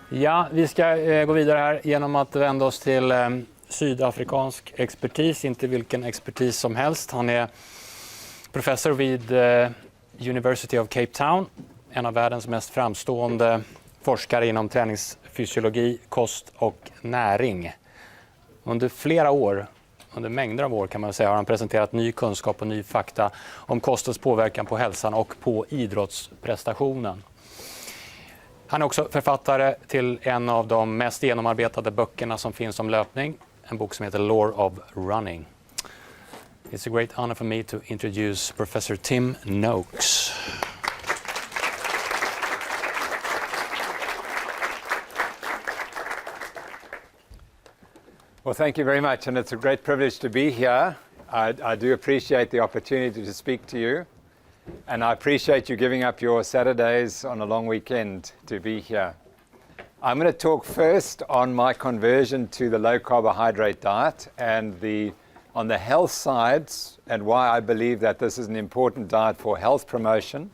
Ja, vi ska gå vidare här genom att vända oss till sydafrikansk expertis, inte vilken expertis som helst. Han är professor vid University of Cape Town, en av världens mest framstående forskare inom träningsfysiologi, kost och näring. Under flera år, under mängder av år kan man säga, har han presenterat ny kunskap och ny fakta om kostens påverkan på hälsan och på idrottsprestationen. Han är också författare till en av de mest genomarbetade böckerna som finns om löpning, en bok som heter Lore of Running. It's a great honor for me to introduce Professor Tim Noakes. Well, thank you very much, and it's a great privilege to be here. I do appreciate the opportunity to speak to you, and I appreciate you giving up your Saturdays on a long weekend to be here. I'm going to talk first on my conversion to the low carbohydrate diet and on the health sides and why I believe that this is an important diet for health promotion.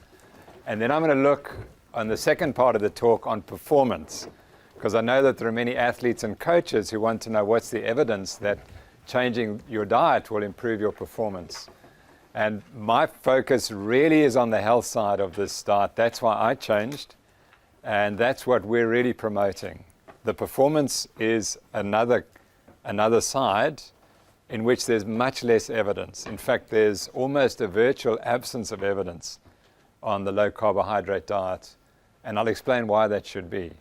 And then I'm going to look on the second part of the talk on performance, because I know that there are many athletes and coaches who want to know what's the evidence that changing your diet will improve your performance. And my focus really is on the health side of this diet. That's why I changed, and that's what we're really promoting. The performance is another side in which there's much less evidence. In fact, there's almost a virtual absence of evidence on the low carbohydrate diet, and I'll explain why that should be.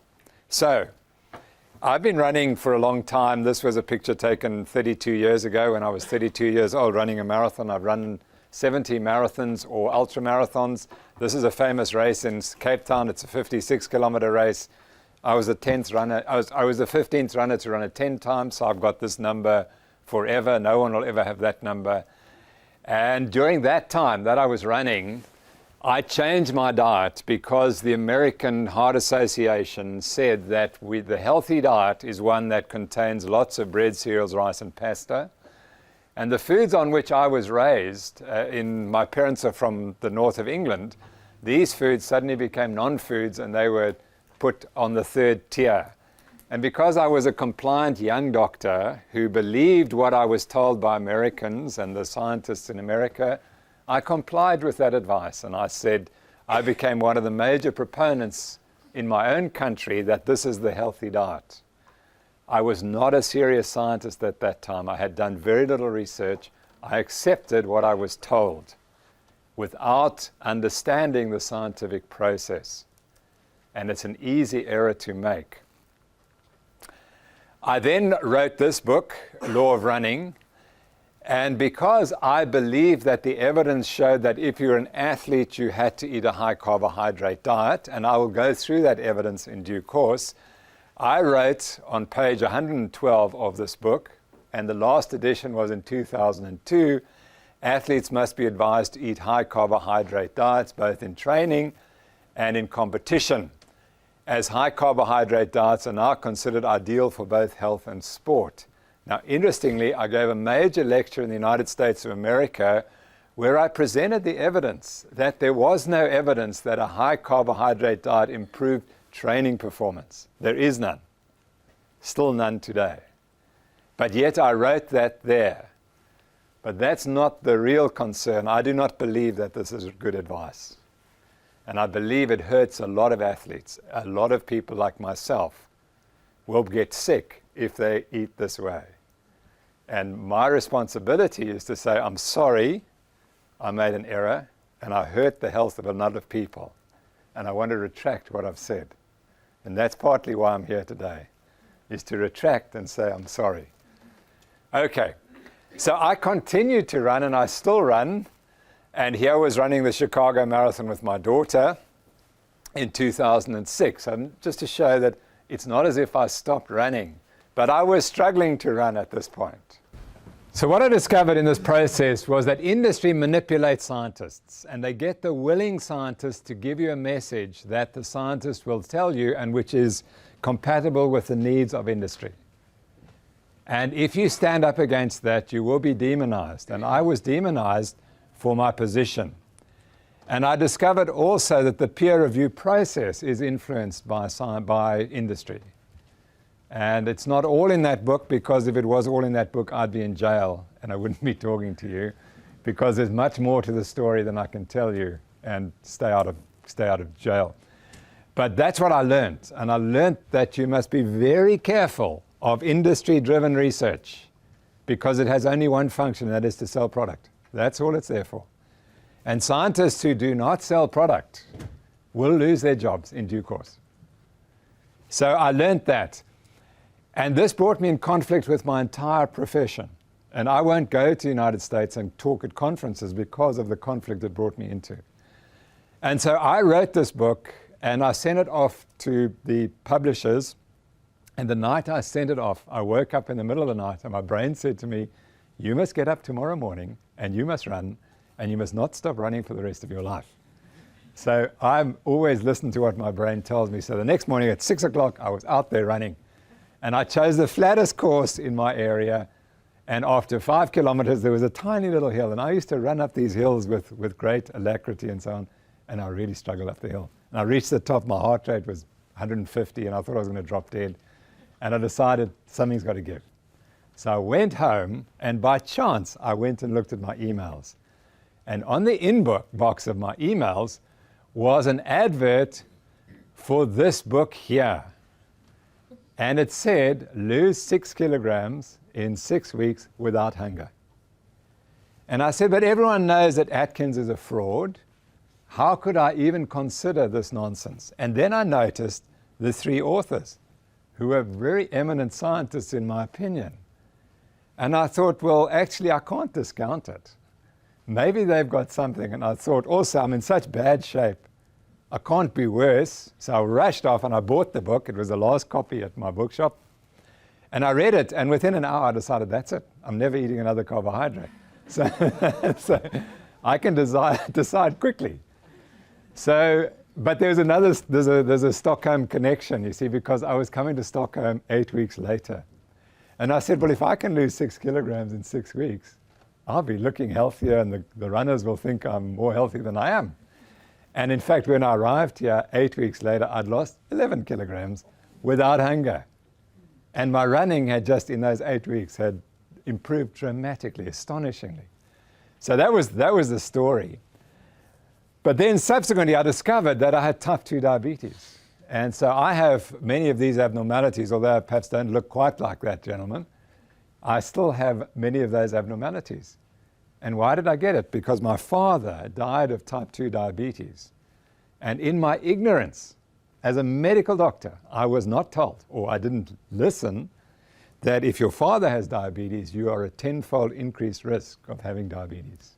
So, I've been running for a long time. This was a picture taken 32 years ago when I was 32 years old running a marathon. I've run 70 marathons or ultra marathons. This is a famous race in Cape Town. It's a 56-kilometer race. I was the 10th runner. I was the 15th runner to run it 10 times, so I've got this number forever. No one will ever have that number. And during that time that I was running, I changed my diet because the American Heart Association said that the healthy diet is one that contains lots of bread, cereals, rice, and pasta. And the foods on which I was raised, my parents are from the north of England, these foods suddenly became non-foods and they were put on the third tier. And because I was a compliant young doctor who believed what I was told by Americans and the scientists in America, I complied with that advice, and I said I became one of the major proponents in my own country that this is the healthy diet. I was not a serious scientist at that time. I had done very little research. I accepted what I was told without understanding the scientific process. And it's an easy error to make. I then wrote this book, Law of Running, and because I believe that the evidence showed that if you're an athlete, you had to eat a high carbohydrate diet, and I will go through that evidence in due course, I wrote on page 112 of this book, and the last edition was in 2002, athletes must be advised to eat high carbohydrate diets, both in training and in competition, as high carbohydrate diets are now considered ideal for both health and sport. Now, interestingly, I gave a major lecture in the United States of America where I presented the evidence that there was no evidence that a high carbohydrate diet improved training performance. There is none. Still none today. But yet I wrote that there. But that's not the real concern. I do not believe that this is good advice. And I believe it hurts a lot of athletes. A lot of people like myself will get sick if they eat this way. And my responsibility is to say, I'm sorry, I made an error, and I hurt the health of a lot of people. And I want to retract what I've said. And that's partly why I'm here today, is to retract and say, I'm sorry. Okay, so I continued to run, and I still run. And here I was running the Chicago Marathon with my daughter in 2006. And just to show that it's not as if I stopped running, but I was struggling to run at this point. So what I discovered in this process was that industry manipulates scientists, and they get the willing scientists to give you a message that the scientist will tell you and which is compatible with the needs of industry. And if you stand up against that, you will be demonized. And I was demonized for my position. And I discovered also that the peer review process is influenced by industry. And it's not all in that book, because if it was all in that book, I'd be in jail and I wouldn't be talking to you, because there's much more to the story than I can tell you and stay out of jail. But that's what I learned. And I learned that you must be very careful of industry-driven research, because it has only one function, and that is to sell product. That's all it's there for. And scientists who do not sell product will lose their jobs in due course. So I learned that. And this brought me in conflict with my entire profession. And I won't go to the United States and talk at conferences because of the conflict it brought me into. And so I wrote this book, and I sent it off to the publishers. And the night I sent it off, I woke up in the middle of the night, and my brain said to me, you must get up tomorrow morning, and you must run, and you must not stop running for the rest of your life. So I'm always listening to what my brain tells me. So the next morning at 6 o'clock, I was out there running. And I chose the flattest course in my area. And after 5 kilometers, there was a tiny little hill. And I used to run up these hills with great alacrity and so on. And I really struggled up the hill. And I reached the top, my heart rate was 150, and I thought I was going to drop dead. And I decided something's got to give. So I went home, and by chance, I went and looked at my emails. And on the inbox of my emails was an advert for this book here. And it said, lose 6 kilograms in 6 weeks without hunger. And I said, but everyone knows that Atkins is a fraud. How could I even consider this nonsense? And then I noticed the 3 authors, who were very eminent scientists in my opinion. And I thought, well, actually, I can't discount it. Maybe they've got something. And I thought, also, I'm in such bad shape. I can't be worse. So I rushed off and I bought the book. It was the last copy at my bookshop. And I read it. And within an hour, I decided, that's it. I'm never eating another carbohydrate. So, so I can decide quickly. So, but there's a Stockholm connection, you see, because I was coming to Stockholm 8 weeks later. And I said, well, if I can lose 6 kilograms in 6 weeks, I'll be looking healthier, and the runners will think I'm more healthy than I am. And in fact, when I arrived here 8 weeks later, I'd lost 11 kilograms without hunger. And my running had just in those 8 weeks had improved dramatically, astonishingly. So that was the story. But then subsequently, I discovered that I had type 2 diabetes. And so I have many of these abnormalities, although I perhaps don't look quite like that gentleman. I still have many of those abnormalities. And why did I get it? Because my father died of type 2 diabetes. And in my ignorance, as a medical doctor, I was not told, or I didn't listen, that if your father has diabetes, you are a 10-fold increased risk of having diabetes.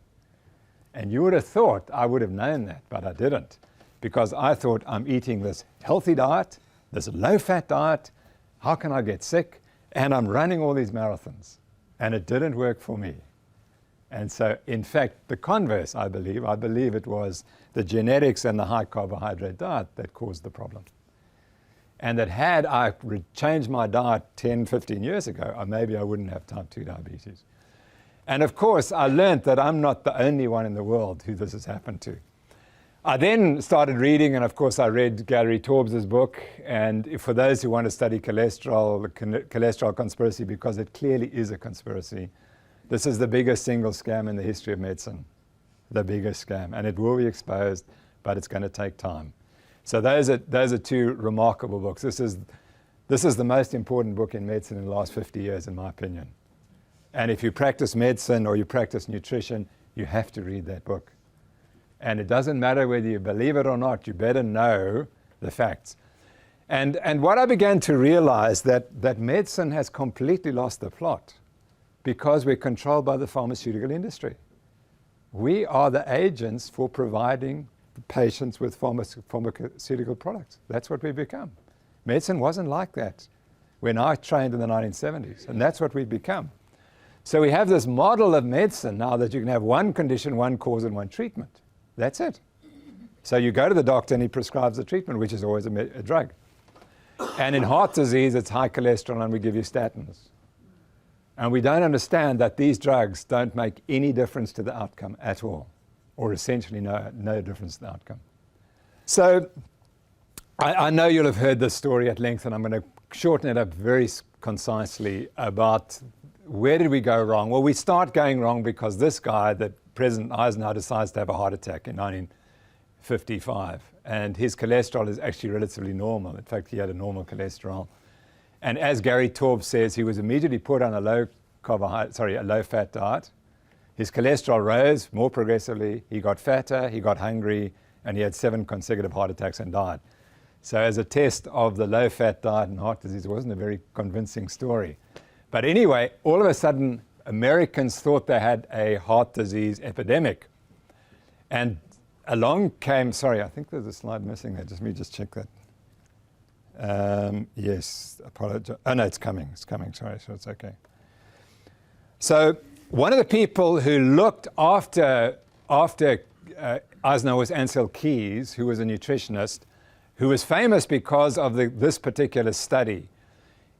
And you would have thought I would have known that, but I didn't. Because I thought, I'm eating this healthy diet, this low-fat diet, how can I get sick? And I'm running all these marathons. And it didn't work for me. And so, in fact, the converse, I believe it was the genetics and the high carbohydrate diet that caused the problem. And that had I changed my diet 10, 15 years ago, maybe I wouldn't have type 2 diabetes. And of course, I learned that I'm not the only one in the world who this has happened to. I then started reading, and of course I read Gary Taubes' book, and for those who want to study cholesterol, the cholesterol conspiracy, because it clearly is a conspiracy, this is the biggest single scam in the history of medicine, the biggest scam, and it will be exposed, but it's going to take time. So those are 2 remarkable books. This is the most important book in medicine in the last 50 years, in my opinion. And if you practice medicine or you practice nutrition, you have to read that book. And it doesn't matter whether you believe it or not, you better know the facts. And what I began to realize that medicine has completely lost the plot because we're controlled by the pharmaceutical industry. We are the agents for providing patients with pharmaceutical products. That's what we've become. Medicine wasn't like that when I trained in the 1970s, and that's what we've become. So we have this model of medicine now that you can have one condition, one cause, and one treatment. That's it. So you go to the doctor and he prescribes the treatment, which is always a drug. And in heart disease, it's high cholesterol, and we give you statins. And we don't understand that these drugs don't make any difference to the outcome at all. or essentially no difference in the outcome. So I know you'll have heard this story at length, and I'm going to shorten it up very concisely about where did we go wrong. Well, we start going wrong because this guy, that President Eisenhower, decides to have a heart attack in 1955, and his cholesterol is actually relatively normal. In fact, he had a normal cholesterol. And as Gary Taube says, he was immediately put on a low-fat diet. His cholesterol rose more progressively. He got fatter, he got hungry, and he had 7 consecutive heart attacks and died. So as a test of the low-fat diet and heart disease, it wasn't a very convincing story. But anyway, all of a sudden, Americans thought they had a heart disease epidemic. And along came, sorry, I think there's a slide missing there. Let me just check that. Yes, apologize. Oh, no, it's coming, sorry, so it's okay. So one of the people who looked after Eisenhower was Ansel Keys, who was a nutritionist, who was famous because of this particular study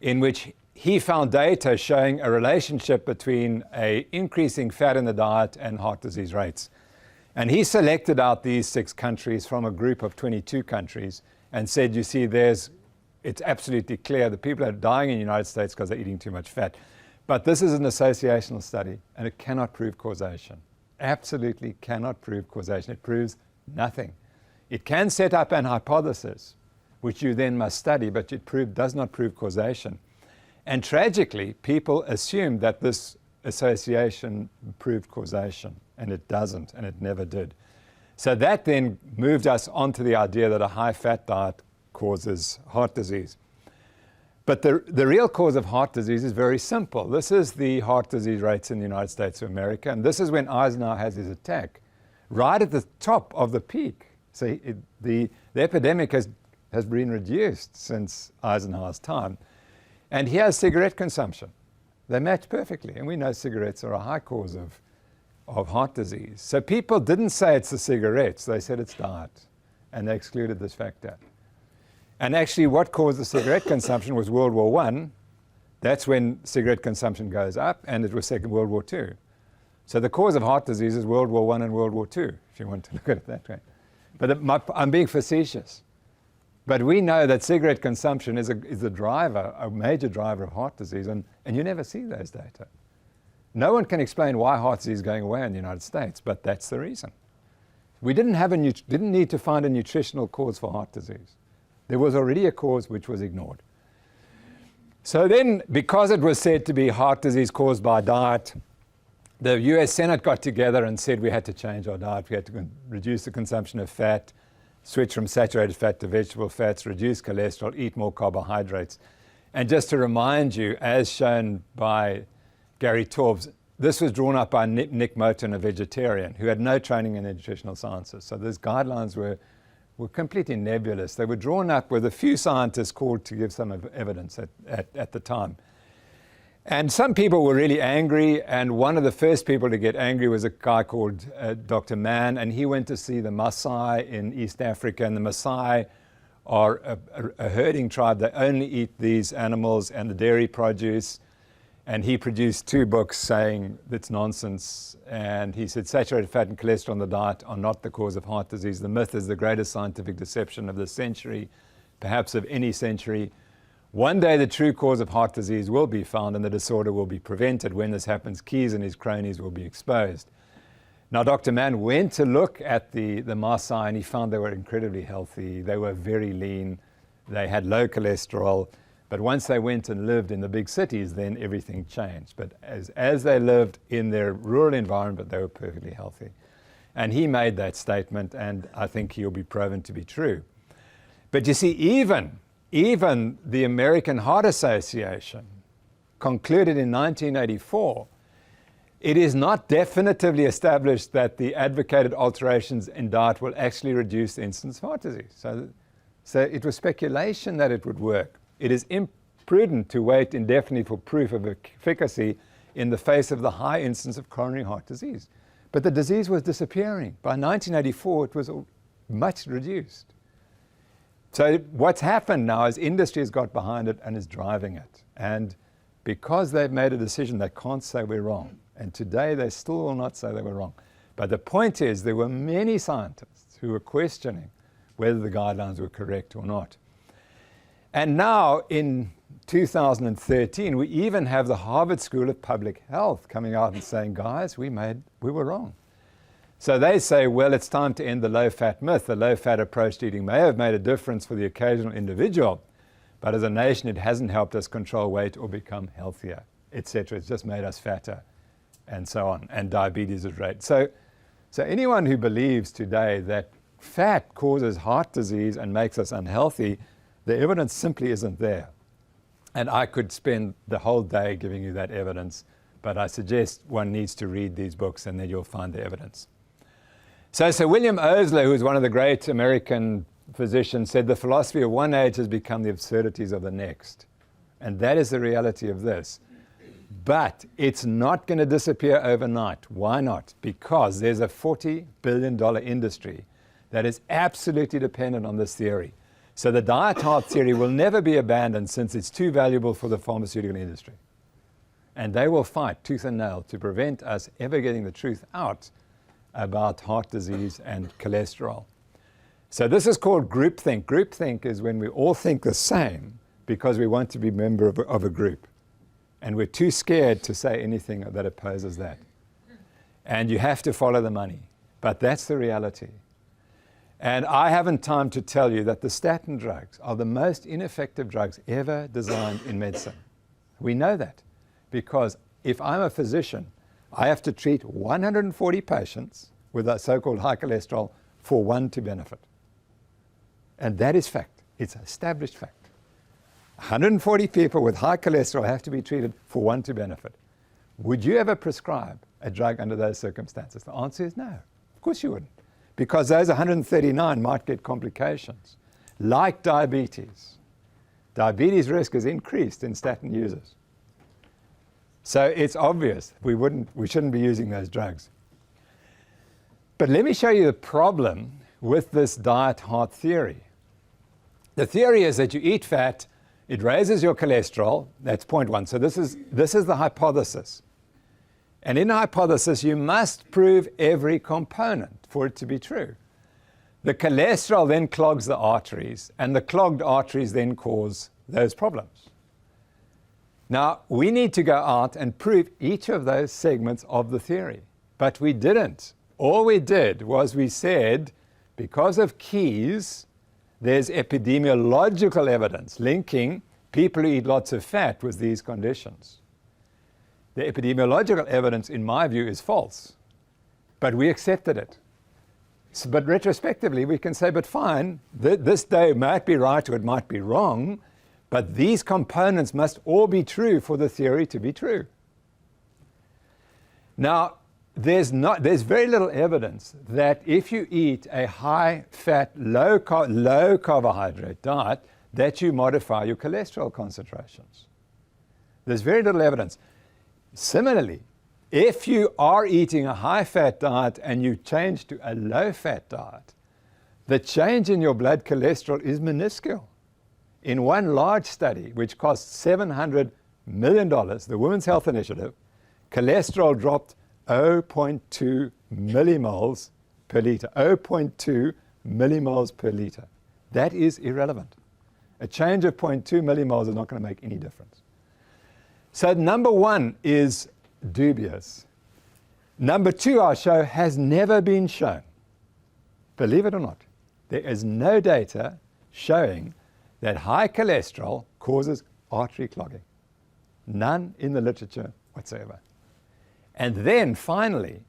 in which he found data showing a relationship between an increasing fat in the diet and heart disease rates. And he selected out these 6 countries from a group of 22 countries and said, you see, it's absolutely clear that people are dying in the United States because they're eating too much fat. But this is an associational study, and it cannot prove causation. Absolutely cannot prove causation. It proves nothing. It can set up an hypothesis, which you then must study, but it does not prove causation. And tragically, people assume that this association proved causation, and it doesn't, and it never did. So that then moved us onto the idea that a high-fat diet causes heart disease. But the real cause of heart disease is very simple. This is the heart disease rates in the United States of America, and this is when Eisenhower has his attack, right at the top of the peak. So the epidemic has been reduced since Eisenhower's time. And here's cigarette consumption. They match perfectly, and we know cigarettes are a high cause of heart disease. So people didn't say it's the cigarettes, they said it's diet, and they excluded this factor. And actually what caused the cigarette consumption was World War I. That's when cigarette consumption goes up, and it was World War II. So the cause of heart disease is World War I and World War II, if you want to look at it that way. But I'm being facetious. But we know that cigarette consumption is a driver, a major driver of heart disease, and you never see those data. No one can explain why heart disease is going away in the United States, but that's the reason. We didn't need to find a nutritional cause for heart disease. There was already a cause which was ignored. So then, because it was said to be heart disease caused by diet, the US Senate got together and said we had to change our diet. We had to reduce the consumption of fat, switch from saturated fat to vegetable fats, reduce cholesterol, eat more carbohydrates. And just to remind you, as shown by Gary Taube, this was drawn up by Nick Moten, a vegetarian, who had no training in the nutritional sciences. So those guidelines were completely nebulous. They were drawn up with a few scientists called to give some evidence at the time. And some people were really angry, and one of the first people to get angry was a guy called Dr. Mann, and he went to see the Maasai in East Africa, and the Maasai are a herding tribe. They only eat these animals and the dairy produce, and he produced 2 books saying that's nonsense, and he said saturated fat and cholesterol in the diet are not the cause of heart disease. The myth is the greatest scientific deception of the century, perhaps of any century. One day the true cause of heart disease will be found and the disorder will be prevented. When this happens, Keys and his cronies will be exposed. Now, Dr. Mann went to look at the Maasai, and he found they were incredibly healthy. They were very lean. They had low cholesterol. But once they went and lived in the big cities, then everything changed. But as they lived in their rural environment, they were perfectly healthy. And he made that statement, and I think he'll be proven to be true. But you see, even the American Heart Association concluded in 1984, it is not definitively established that the advocated alterations in diet will actually reduce the incidence of heart disease. So it was speculation that it would work. It is imprudent to wait indefinitely for proof of efficacy in the face of the high incidence of coronary heart disease. But the disease was disappearing. By 1984, it was much reduced. So what's happened now is industry has got behind it and is driving it. And because they've made a decision, they can't say we're wrong. And today they still will not say they were wrong. But the point is, there were many scientists who were questioning whether the guidelines were correct or not. And now in 2013, we even have the Harvard School of Public Health coming out and saying, guys, we were wrong. So they say, well, it's time to end the low-fat myth. The low-fat approach to eating may have made a difference for the occasional individual, but as a nation, it hasn't helped us control weight or become healthier, etc. It's just made us fatter, and so on, and diabetes is rate. So anyone who believes today that fat causes heart disease and makes us unhealthy, the evidence simply isn't there. And I could spend the whole day giving you that evidence, but I suggest one needs to read these books and then you'll find the evidence. So Sir William Osler, who is one of the great American physicians, said the philosophy of one age has become the absurdities of the next. And that is the reality of this. But it's not going to disappear overnight. Why not? Because there's a $40 billion industry that is absolutely dependent on this theory. So the diet heart theory will never be abandoned since it's too valuable for the pharmaceutical industry. And they will fight tooth and nail to prevent us ever getting the truth out about heart disease and cholesterol. So this is called groupthink. Groupthink is when we all think the same because we want to be a member of a group. And we're too scared to say anything that opposes that. And you have to follow the money. But that's the reality. And I haven't time to tell you that the statin drugs are the most ineffective drugs ever designed in medicine. We know that because if I'm a physician, I have to treat 140 patients with a so-called high cholesterol for one to benefit. And that is fact. It's an established fact. 140 people with high cholesterol have to be treated for one to benefit. Would you ever prescribe a drug under those circumstances? The answer is no. Of course you wouldn't. Because those 139 might get complications, like diabetes. Diabetes risk is increased in statin users. So it's obvious we shouldn't be using those drugs. But let me show you the problem with this diet heart theory. The theory is that you eat fat, it raises your cholesterol, that's point one. So this is the hypothesis. And in the hypothesis, you must prove every component for it to be true. The cholesterol then clogs the arteries, and the clogged arteries then cause those problems. Now, we need to go out and prove each of those segments of the theory, but we didn't. All we did was we said, because of keys, there's epidemiological evidence linking people who eat lots of fat with these conditions. The epidemiological evidence, in my view, is false, but we accepted it. So, but retrospectively, we can say, but fine, this day might be right or it might be wrong, but these components must all be true for the theory to be true. Now, there's very little evidence that if you eat a high-fat, low-carbohydrate diet, that you modify your cholesterol concentrations. There's very little evidence. Similarly, if you are eating a high-fat diet and you change to a low-fat diet, the change in your blood cholesterol is minuscule. In one large study, which cost $700 million, the Women's Health Initiative, cholesterol dropped 0.2 millimoles per liter. 0.2 millimoles per liter. That is irrelevant. A change of 0.2 millimoles is not going to make any difference. So number one is dubious. Number two, our show has never been shown. Believe it or not, there is no data showing that high cholesterol causes artery clogging. None in the literature whatsoever. And then finally,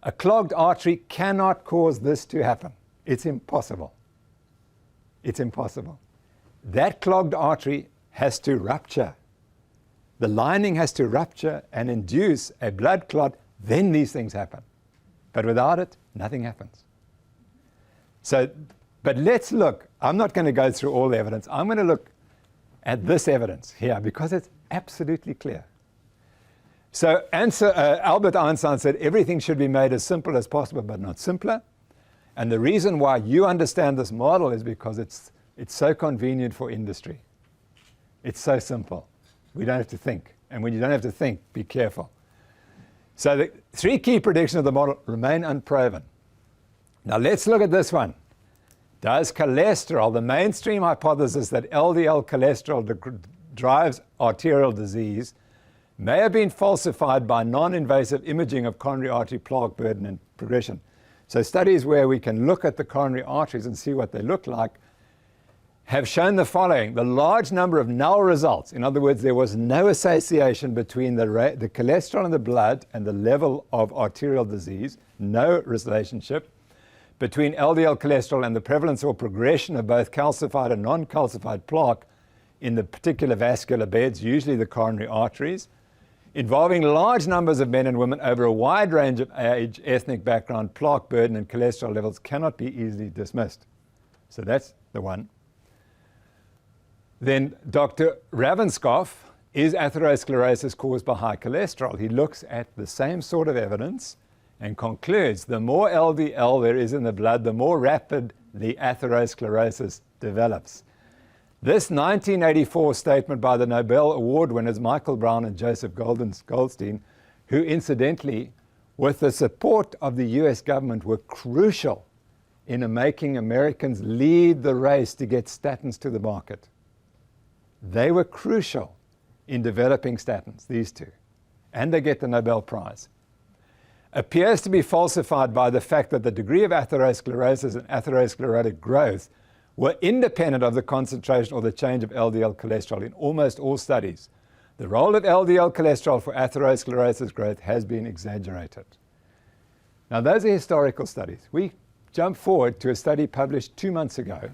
a clogged artery cannot cause this to happen. It's impossible. It's impossible. That clogged artery has to rupture. The lining has to rupture and induce a blood clot, then these things happen. But without it, nothing happens. So, but let's look. I'm not going to go through all the evidence. I'm going to look at this evidence here because it's absolutely clear. So Albert Einstein said everything should be made as simple as possible, but not simpler. And the reason why you understand this model is because it's so convenient for industry. It's so simple. We don't have to think. And when you don't have to think, be careful. So the three key predictions of the model remain unproven. Now let's look at this one. Does cholesterol, the mainstream hypothesis that LDL cholesterol drives arterial disease, may have been falsified by non-invasive imaging of coronary artery plaque burden and progression. So studies where we can look at the coronary arteries and see what they look like have shown the following. The large number of null results, in other words, there was no association between the cholesterol in the blood and the level of arterial disease, no relationship between LDL cholesterol and the prevalence or progression of both calcified and non-calcified plaque in the particular vascular beds, usually the coronary arteries, involving large numbers of men and women over a wide range of age, ethnic background, plaque burden, and cholesterol levels cannot be easily dismissed. So that's the one. Then Dr. Ravenscoff, is atherosclerosis caused by high cholesterol? He looks at the same sort of evidence and concludes the more LDL there is in the blood, the more rapid the atherosclerosis develops. This 1984 statement by the Nobel Award winners Michael Brown and Joseph Goldstein, who incidentally, with the support of the US government, were crucial in making Americans lead the race to get statins to the market. They were crucial in developing statins, these two, and they get the Nobel Prize. Appears to be falsified by the fact that the degree of atherosclerosis and atherosclerotic growth were independent of the concentration or the change of LDL cholesterol in almost all studies. The role of LDL cholesterol for atherosclerosis growth has been exaggerated. Now, those are historical studies. We jump forward to a study published 2 months ago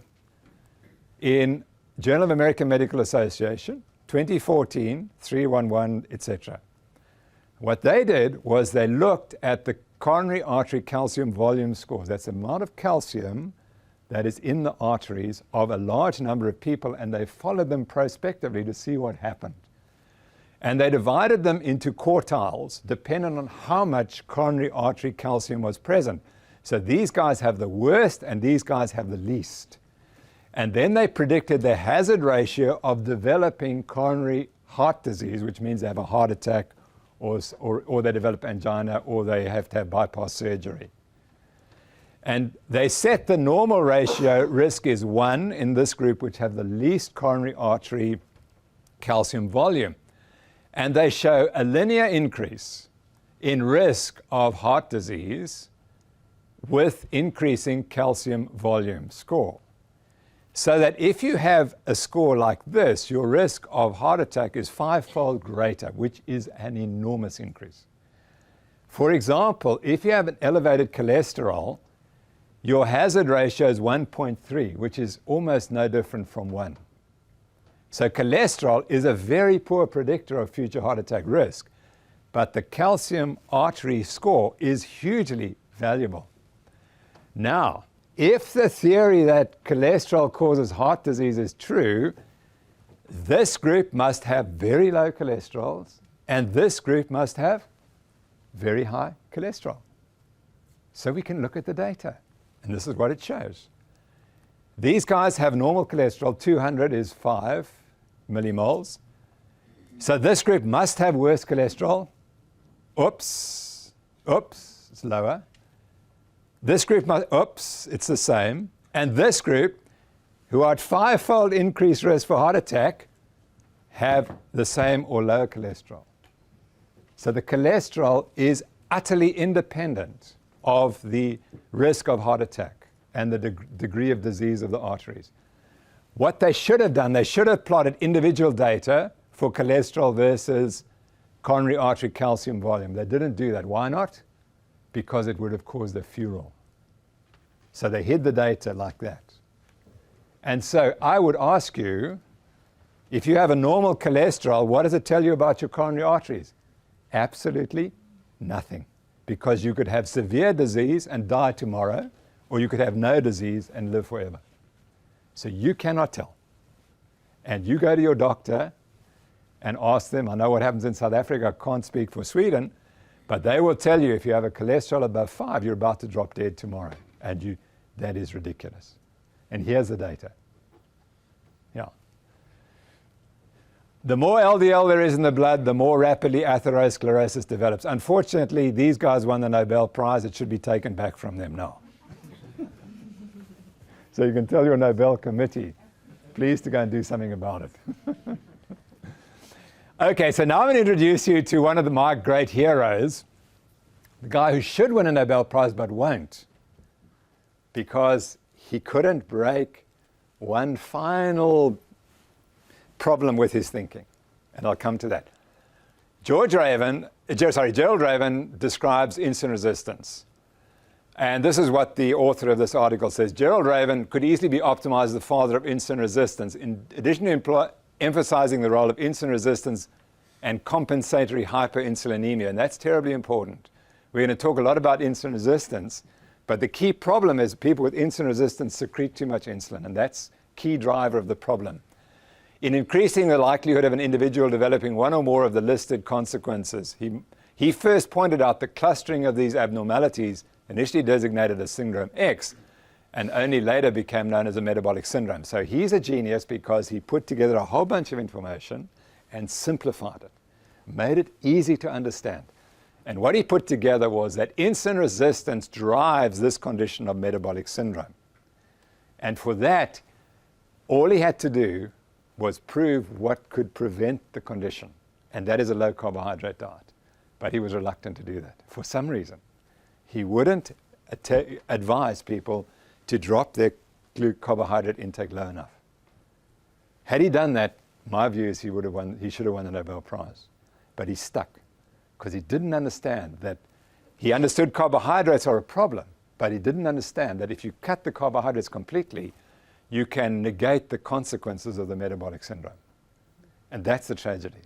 in Journal of American Medical Association, 2014, 311, etc. What they did was they looked at the coronary artery calcium volume scores. That's the amount of calcium that is in the arteries of a large number of people, and they followed them prospectively to see what happened. And they divided them into quartiles depending on how much coronary artery calcium was present. So these guys have the worst and these guys have the least. And then they predicted the hazard ratio of developing coronary heart disease, which means they have a heart attack or they develop angina or they have to have bypass surgery. And they set the normal ratio, risk is 1 in this group, which have the least coronary artery calcium volume. And they show a linear increase in risk of heart disease with increasing calcium volume score. So that if you have a score like this, your risk of heart attack is 5-fold greater, which is an enormous increase. For example, if you have an elevated cholesterol, your hazard ratio is 1.3, which is almost no different from 1. So cholesterol is a very poor predictor of future heart attack risk, but the calcium artery score is hugely valuable. Now, if the theory that cholesterol causes heart disease is true, this group must have very low cholesterols, and this group must have very high cholesterol. So we can look at the data, and this is what it shows. These guys have normal cholesterol, 200 is 5 millimoles. So this group must have worse cholesterol. Oops, it's lower. This group must, it's the same. And this group, who are at 5-fold increased risk for heart attack, have the same or lower cholesterol. So the cholesterol is utterly independent of the risk of heart attack and the degree of disease of the arteries. What they should have done, they should have plotted individual data for cholesterol versus coronary artery calcium volume. They didn't do that. Why not? Because it would have caused a furor. So they hid the data like that. And so I would ask you, if you have a normal cholesterol, what does it tell you about your coronary arteries? Absolutely nothing. Because you could have severe disease and die tomorrow, or you could have no disease and live forever. So you cannot tell. And you go to your doctor and ask them, I know what happens in South Africa, I can't speak for Sweden, but they will tell you if you have a cholesterol above 5, you're about to drop dead tomorrow. And that is ridiculous. And here's the data. Yeah. The more LDL there is in the blood, the more rapidly atherosclerosis develops. Unfortunately, these guys won the Nobel Prize. It should be taken back from them now. So you can tell your Nobel committee, please to go and do something about it. Okay, so now I'm going to introduce you to one of my great heroes, the guy who should win a Nobel Prize but won't, because he couldn't break one final problem with his thinking, and I'll come to that. Gerald Raven describes insulin resistance. And this is what the author of this article says. Gerald Raven could easily be optimized as the father of insulin resistance, in addition to emphasizing the role of insulin resistance and compensatory hyperinsulinemia, and that's terribly important. We're going to talk a lot about insulin resistance, but the key problem is people with insulin resistance secrete too much insulin, and that's key driver of the problem. In increasing the likelihood of an individual developing one or more of the listed consequences, he first pointed out the clustering of these abnormalities, initially designated as syndrome X, and only later became known as a metabolic syndrome. So he's a genius because he put together a whole bunch of information and simplified it, made it easy to understand. And what he put together was that insulin resistance drives this condition of metabolic syndrome. And for that, all he had to do was prove what could prevent the condition, and that is a low carbohydrate diet. But he was reluctant to do that for some reason. He wouldn't advise people to drop their carbohydrate intake low enough. Had he done that, my view is he should have won the Nobel Prize. But he stuck because he didn't understand that. He understood carbohydrates are a problem, but he didn't understand that if you cut the carbohydrates completely, you can negate the consequences of the metabolic syndrome. And that's the tragedy.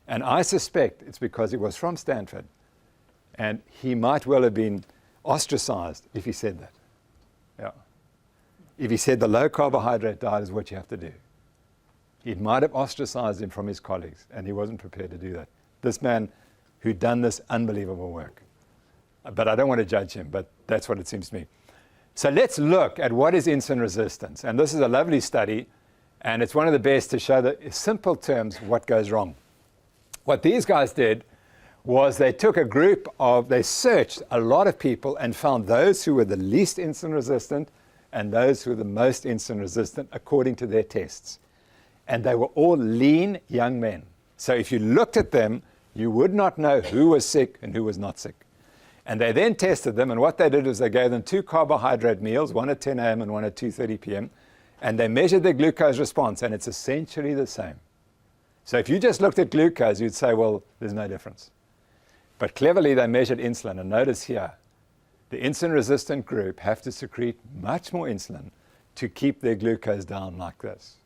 And I suspect it's because he was from Stanford, and he might well have been ostracized if he said that. Yeah. If he said the low carbohydrate diet is what you have to do. It might have ostracized him from his colleagues, and he wasn't prepared to do that. This man who'd done this unbelievable work. But I don't want to judge him, but that's what it seems to me. So let's look at what is insulin resistance. And this is a lovely study, and it's one of the best to show that in simple terms what goes wrong. What these guys did was they searched a lot of people and found those who were the least insulin resistant and those who were the most insulin resistant according to their tests. And they were all lean young men. So if you looked at them, you would not know who was sick and who was not sick. And they then tested them, and what they did was they gave them 2 carbohydrate meals, one at 10 a.m. and one at 2:30 p.m., and they measured their glucose response, and it's essentially the same. So if you just looked at glucose, you'd say, well, there's no difference. But cleverly, they measured insulin, and notice here, the insulin-resistant group have to secrete much more insulin to keep their glucose down like this.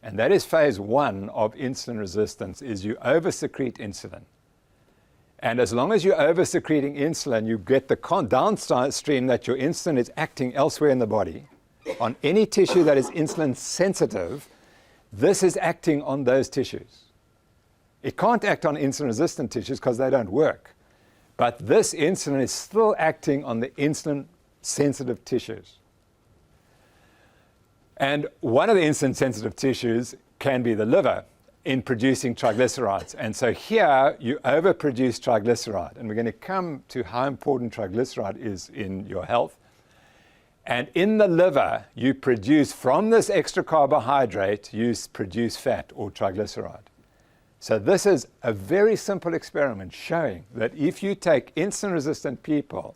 And that is phase 1 of insulin resistance, is you over-secrete insulin. And as long as you're over-secreting insulin, you get the downstream that your insulin is acting elsewhere in the body. On any tissue that is insulin sensitive, this is acting on those tissues. It can't act on insulin-resistant tissues because they don't work. But this insulin is still acting on the insulin-sensitive tissues. And one of the insulin-sensitive tissues can be the liver in producing triglycerides. And so here you overproduce triglyceride. And we're going to come to how important triglyceride is in your health. And in the liver, you produce, from this extra carbohydrate, you produce fat or triglyceride. So this is a very simple experiment showing that if you take insulin-resistant people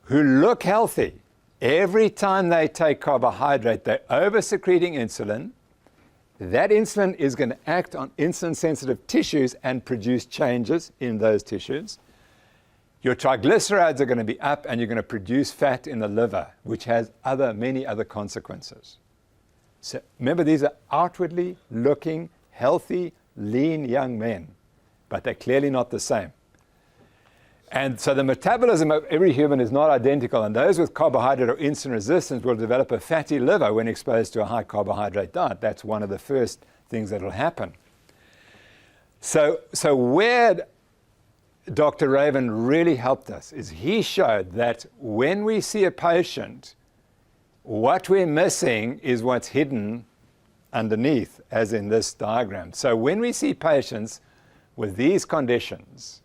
who look healthy, every time they take carbohydrate, they're over-secreting insulin. That insulin is going to act on insulin-sensitive tissues and produce changes in those tissues. Your triglycerides are going to be up, and you're going to produce fat in the liver, which has many other consequences. So remember, these are outwardly looking, healthy, lean young men, but they're clearly not the same. And so the metabolism of every human is not identical, and those with carbohydrate or insulin resistance will develop a fatty liver when exposed to a high carbohydrate diet. That's one of the first things that will happen. So where Dr. Raven really helped us is he showed that when we see a patient, what we're missing is what's hidden underneath, as in this diagram. So when we see patients with these conditions,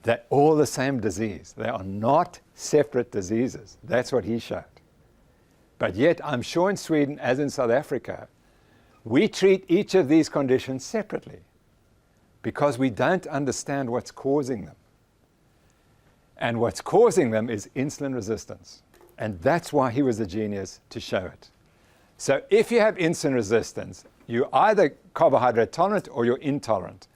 they're all the same disease. They are not separate diseases. That's what he showed. But yet, I'm sure in Sweden, as in South Africa, we treat each of these conditions separately because we don't understand what's causing them. And what's causing them is insulin resistance. And that's why he was a genius to show it. So if you have insulin resistance, you're either carbohydrate tolerant or you're intolerant.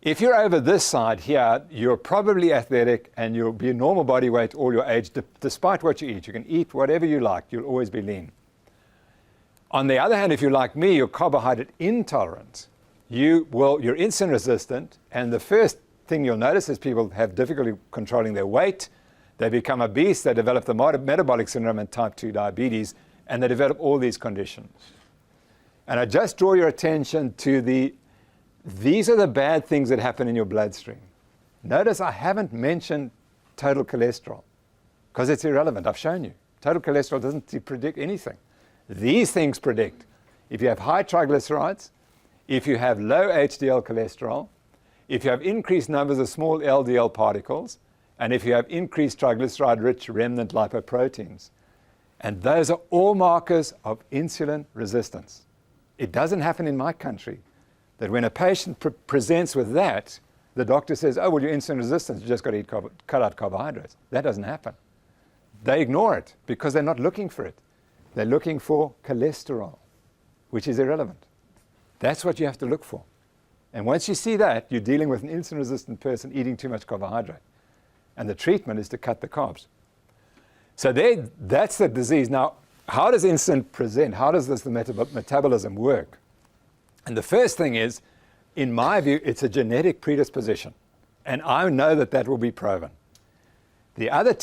If you're over this side here, you're probably athletic and you'll be a normal body weight all your age, despite what you eat. You can eat whatever you like. You'll always be lean. On the other hand, if you're like me, you're carbohydrate intolerant. You're insulin resistant, and the first thing you'll notice is people have difficulty controlling their weight. They become obese, they develop the metabolic syndrome and type 2 diabetes, and they develop all these conditions. And I just draw your attention to these are the bad things that happen in your bloodstream. Notice I haven't mentioned total cholesterol because it's irrelevant. I've shown you. Total cholesterol doesn't predict anything. These things predict if you have high triglycerides, if you have low HDL cholesterol, if you have increased numbers of small LDL particles, and if you have increased triglyceride-rich remnant lipoproteins. And those are all markers of insulin resistance. It doesn't happen in my country that when a patient presents with that, the doctor says, oh, well, you're insulin resistant, you just got to cut out carbohydrates. That doesn't happen. They ignore it because they're not looking for it. They're looking for cholesterol, which is irrelevant. That's what you have to look for. And once you see that, you're dealing with an insulin-resistant person eating too much carbohydrate. And the treatment is to cut the carbs. So that's the disease. Now, how does insulin present? How does the metabolism work? And the first thing is, in my view, it's a genetic predisposition. And I know that will be proven. The other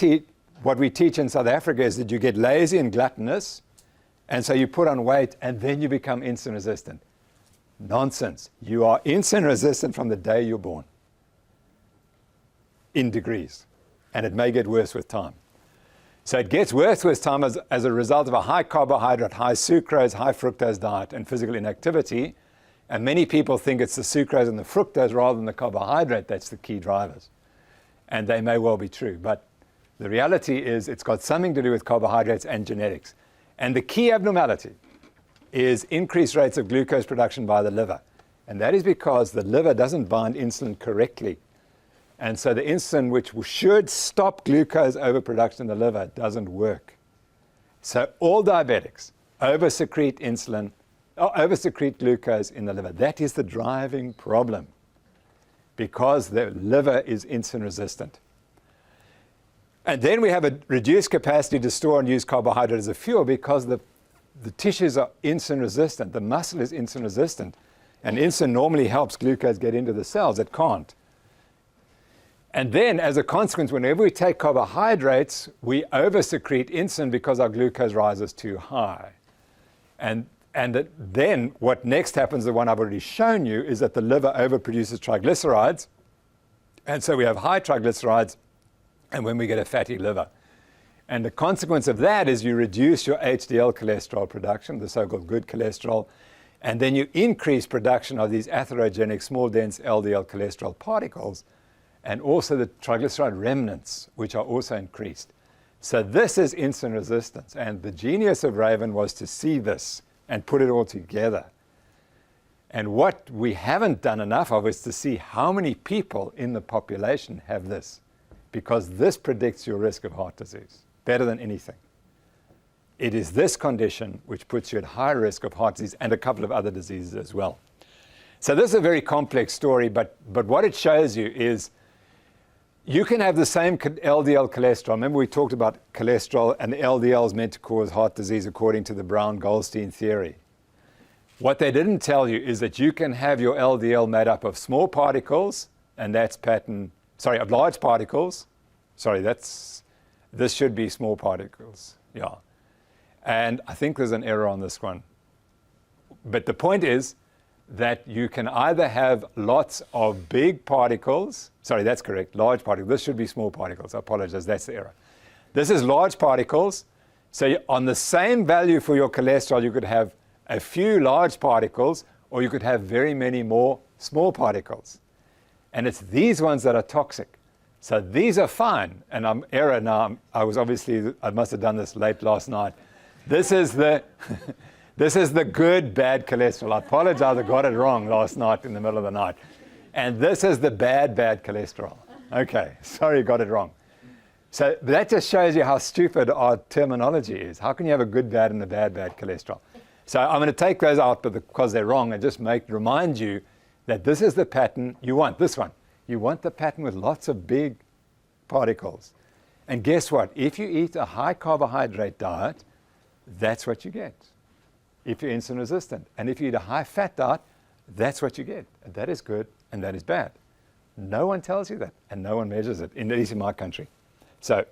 what we teach in South Africa is that you get lazy and gluttonous, and so you put on weight, and then you become insulin resistant. Nonsense. You are insulin resistant from the day you're born, in degrees, and it may get worse with time. So it gets worse with time as a result of a high carbohydrate, high sucrose, high fructose diet and physical inactivity. And many people think it's the sucrose and the fructose rather than the carbohydrate that's the key drivers. And they may well be true, but the reality is it's got something to do with carbohydrates and genetics. And the key abnormality is increased rates of glucose production by the liver. And that is because the liver doesn't bind insulin correctly. And so the insulin, which should stop glucose overproduction in the liver, doesn't work. So all diabetics oversecrete insulin, or oversecrete glucose in the liver. That is the driving problem because the liver is insulin resistant. And then we have a reduced capacity to store and use carbohydrate as a fuel because the tissues are insulin resistant. The muscle is insulin resistant. And insulin normally helps glucose get into the cells. It can't. And then, as a consequence, whenever we take carbohydrates, we oversecrete insulin because our glucose rises too high. And then what next happens, the one I've already shown you, is that the liver overproduces triglycerides. And so we have high triglycerides, and when we get a fatty liver. And the consequence of that is you reduce your HDL cholesterol production, the so-called good cholesterol, and then you increase production of these atherogenic small dense LDL cholesterol particles, and also the triglyceride remnants, which are also increased. So this is insulin resistance. And the genius of Raven was to see this and put it all together. And what we haven't done enough of is to see how many people in the population have this, because this predicts your risk of heart disease better than anything. It is this condition which puts you at high risk of heart disease and a couple of other diseases as well. So this is a very complex story, but what it shows you is you can have the same LDL cholesterol. Remember we talked about cholesterol, and the LDL is meant to cause heart disease according to the Brown-Goldstein theory. What they didn't tell you is that you can have your LDL made up of small particles, and that's of large particles. This should be small particles, yeah. And I think there's an error on this one. But the point is that you can either have lots of big particles, that's correct, large particles. This should be small particles. I apologize, that's the error. This is large particles. So on the same value for your cholesterol, you could have a few large particles, or you could have very many more small particles. And it's these ones that are toxic. So these are fine. And I'm error now. I must have done this late last night. This is the this is the good bad cholesterol. I apologize, I got it wrong last night in the middle of the night. And this is the bad cholesterol. Okay, sorry, got it wrong. So that just shows you how stupid our terminology is. How can you have a good bad and a bad cholesterol? So I'm going to take those out because they're wrong and just remind you that this is the pattern you want, this one. You want the pattern with lots of big particles. And guess what? If you eat a high carbohydrate diet, that's what you get if you're insulin resistant. And if you eat a high fat diet, that's what you get. And that is good and that is bad. No one tells you that and no one measures it, at least in my country. So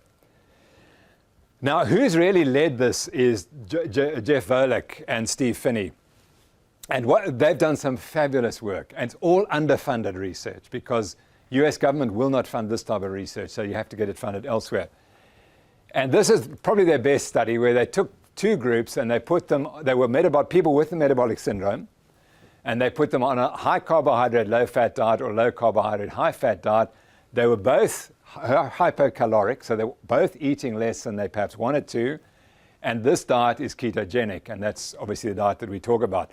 now who's really led this is Jeff Volek and Steve Finney. And they've done some fabulous work. And it's all underfunded research because US government will not fund this type of research, so you have to get it funded elsewhere. And this is probably their best study where they took two groups and they were people with the metabolic syndrome, and they put them on a high carbohydrate, low fat diet or low carbohydrate, high fat diet. They were both hypocaloric, so they were both eating less than they perhaps wanted to. And this diet is ketogenic, and that's obviously the diet that we talk about.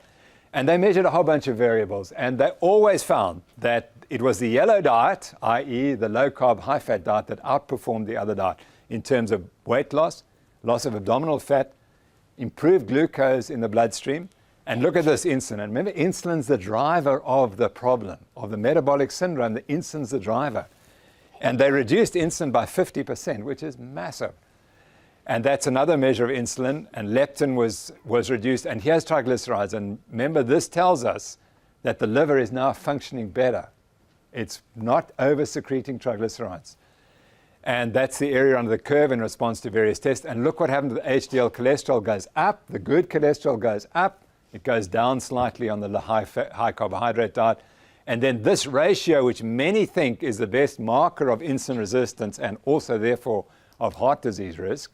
And they measured a whole bunch of variables, and they always found that it was the yellow diet, i.e. the low-carb, high-fat diet, that outperformed the other diet in terms of weight loss, loss of abdominal fat, improved glucose in the bloodstream. And look at this insulin. And remember, insulin's the driver of the problem, of the metabolic syndrome. The insulin's the driver. And they reduced insulin by 50%, which is massive. And that's another measure of insulin, and leptin was reduced. And here's triglycerides. And remember, this tells us that the liver is now functioning better. It's not over-secreting triglycerides. And that's the area under the curve in response to various tests. And look what happened to the HDL cholesterol goes up. The good cholesterol goes up. It goes down slightly on the high carbohydrate diet. And then this ratio, which many think is the best marker of insulin resistance and also therefore of heart disease risk,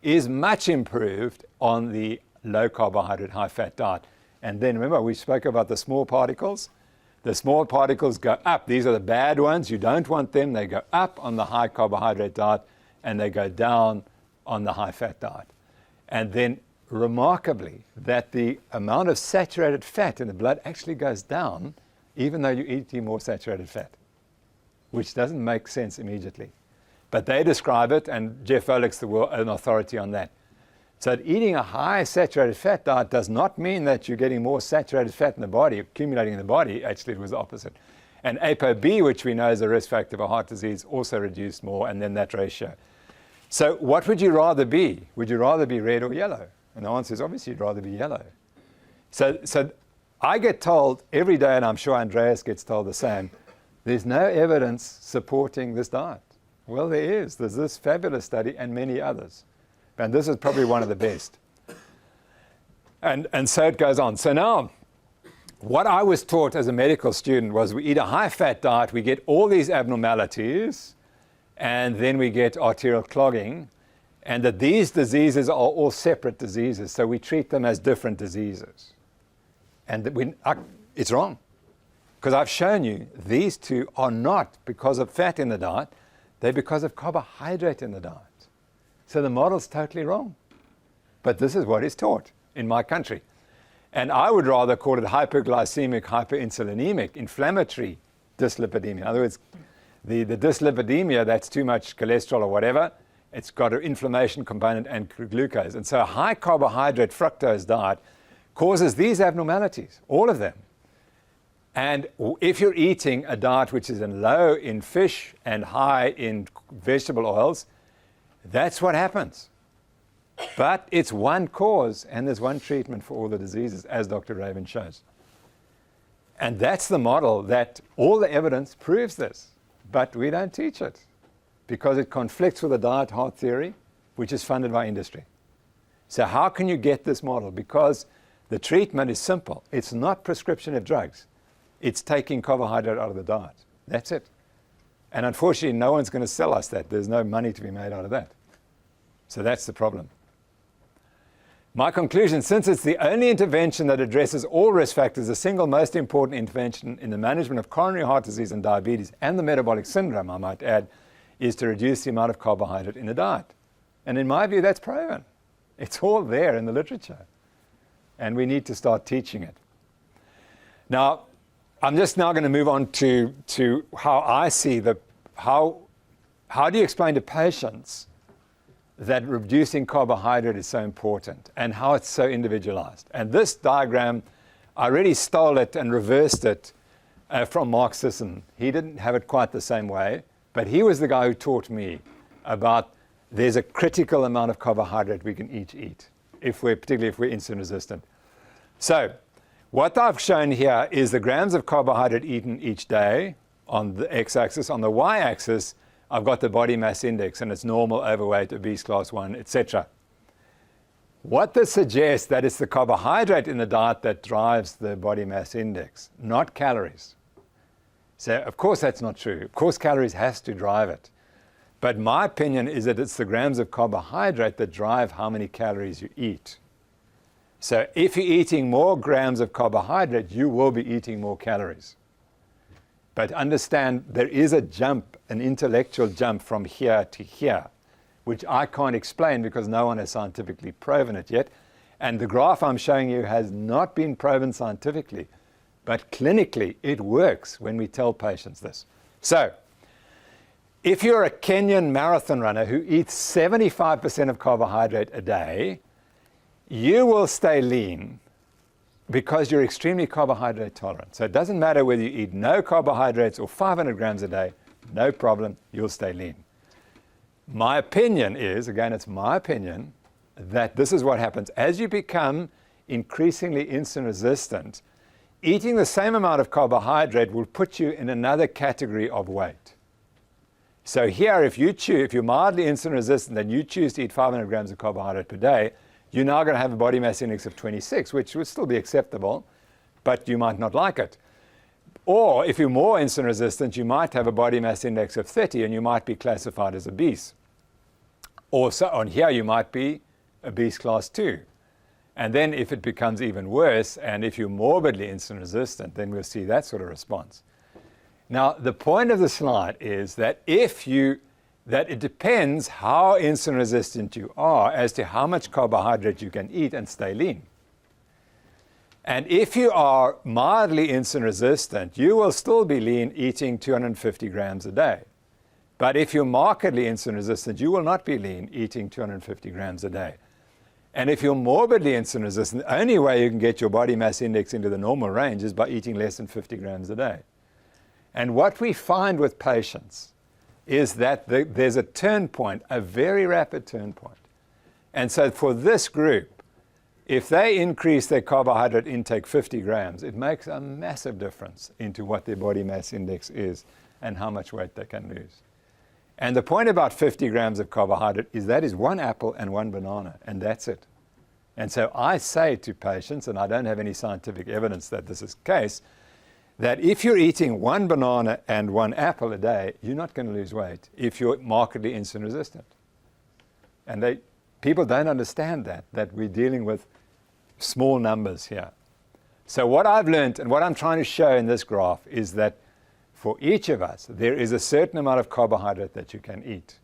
is much improved on the low carbohydrate, high fat diet. And then remember, we spoke about the small particles. The small particles go up. These are the bad ones. You don't want them. They go up on the high carbohydrate diet and they go down on the high fat diet. And then remarkably, that the amount of saturated fat in the blood actually goes down even though you're eating more saturated fat, which doesn't make sense immediately. But they describe it, and Jeff Volek's an authority on that. So eating a high saturated fat diet does not mean that you're getting more saturated fat in the body, accumulating in the body. Actually, it was the opposite. And ApoB, which we know is a risk factor for heart disease, also reduced more, and then that ratio. So what would you rather be? Would you rather be red or yellow? And the answer is obviously you'd rather be yellow. So I get told every day, and I'm sure Andreas gets told the same, there's no evidence supporting this diet. Well, there is. There's this fabulous study and many others. And this is probably one of the best. And so it goes on. So now, what I was taught as a medical student was we eat a high-fat diet, we get all these abnormalities, and then we get arterial clogging, and that these diseases are all separate diseases, so we treat them as different diseases. And it's wrong. Because I've shown you these two are not because of fat in the diet, they're because of carbohydrate in the diet. So the model's totally wrong. But this is what is taught in my country. And I would rather call it hypoglycemic, hyperinsulinemic, inflammatory dyslipidemia. In other words, the dyslipidemia, that's too much cholesterol or whatever, it's got an inflammation component and glucose. And so a high carbohydrate fructose diet causes these abnormalities, all of them. And if you're eating a diet which is low in fish and high in vegetable oils, that's what happens. But it's one cause, and there's one treatment for all the diseases, as Dr. Raven shows. And that's the model that all the evidence proves this, but we don't teach it because it conflicts with the diet heart theory, which is funded by industry. So how can you get this model? Because the treatment is simple. It's not prescription of drugs. It's taking carbohydrate out of the diet. That's it. And unfortunately, no one's going to sell us that. There's no money to be made out of that. So that's the problem. My conclusion, since it's the only intervention that addresses all risk factors, the single most important intervention in the management of coronary heart disease and diabetes and the metabolic syndrome, I might add, is to reduce the amount of carbohydrate in the diet. And in my view, that's proven. It's all there in the literature. And we need to start teaching it. Now, I'm just now going to move on to how I see how do you explain to patients that reducing carbohydrate is so important and how it's so individualized. And this diagram, I really stole it and reversed it from Mark Sisson. He didn't have it quite the same way, but he was the guy who taught me about there's a critical amount of carbohydrate we can each eat, particularly if we're insulin resistant. So what I've shown here is the grams of carbohydrate eaten each day on the x-axis. On the y-axis, I've got the body mass index, and it's normal, overweight, obese, class 1, etc. What this suggests that it's the carbohydrate in the diet that drives the body mass index, not calories. So, of course, that's not true. Of course, calories has to drive it. But my opinion is that it's the grams of carbohydrate that drive how many calories you eat. So if you're eating more grams of carbohydrate, you will be eating more calories. But understand there is a jump, an intellectual jump from here to here, which I can't explain because no one has scientifically proven it yet. And the graph I'm showing you has not been proven scientifically, but clinically it works when we tell patients this. So if you're a Kenyan marathon runner who eats 75% of carbohydrate a day, you will stay lean because you're extremely carbohydrate tolerant. So it doesn't matter whether you eat no carbohydrates or 500 grams a day, no problem, you'll stay lean. My opinion is, again, it's my opinion, that this is what happens. As you become increasingly insulin resistant, eating the same amount of carbohydrate will put you in another category of weight. So here, if you're mildly insulin resistant and you choose to eat 500 grams of carbohydrate per day, you're now going to have a body mass index of 26, which would still be acceptable, but you might not like it. Or if you're more insulin resistant, you might have a body mass index of 30 and you might be classified as obese. Or so on here, you might be obese class 2. And then if it becomes even worse, and if you're morbidly insulin resistant, then we'll see that sort of response. Now, the point of the slide is that that it depends how insulin resistant you are as to how much carbohydrate you can eat and stay lean. And if you are mildly insulin resistant, you will still be lean eating 250 grams a day. But if you're markedly insulin resistant, you will not be lean eating 250 grams a day. And if you're morbidly insulin resistant, the only way you can get your body mass index into the normal range is by eating less than 50 grams a day. And what we find with patients is that there's a turn point, a very rapid turn point. And so for this group, if they increase their carbohydrate intake 50 grams, it makes a massive difference into what their body mass index is and how much weight they can lose. And the point about 50 grams of carbohydrate is that is 1 apple and 1 banana, and that's it. And so I say to patients, and I don't have any scientific evidence that this is the case, that if you're eating 1 banana and 1 apple a day, you're not going to lose weight if you're markedly insulin resistant. And people don't understand that we're dealing with small numbers here. So what I've learned and what I'm trying to show in this graph is that for each of us, there is a certain amount of carbohydrate that you can eat.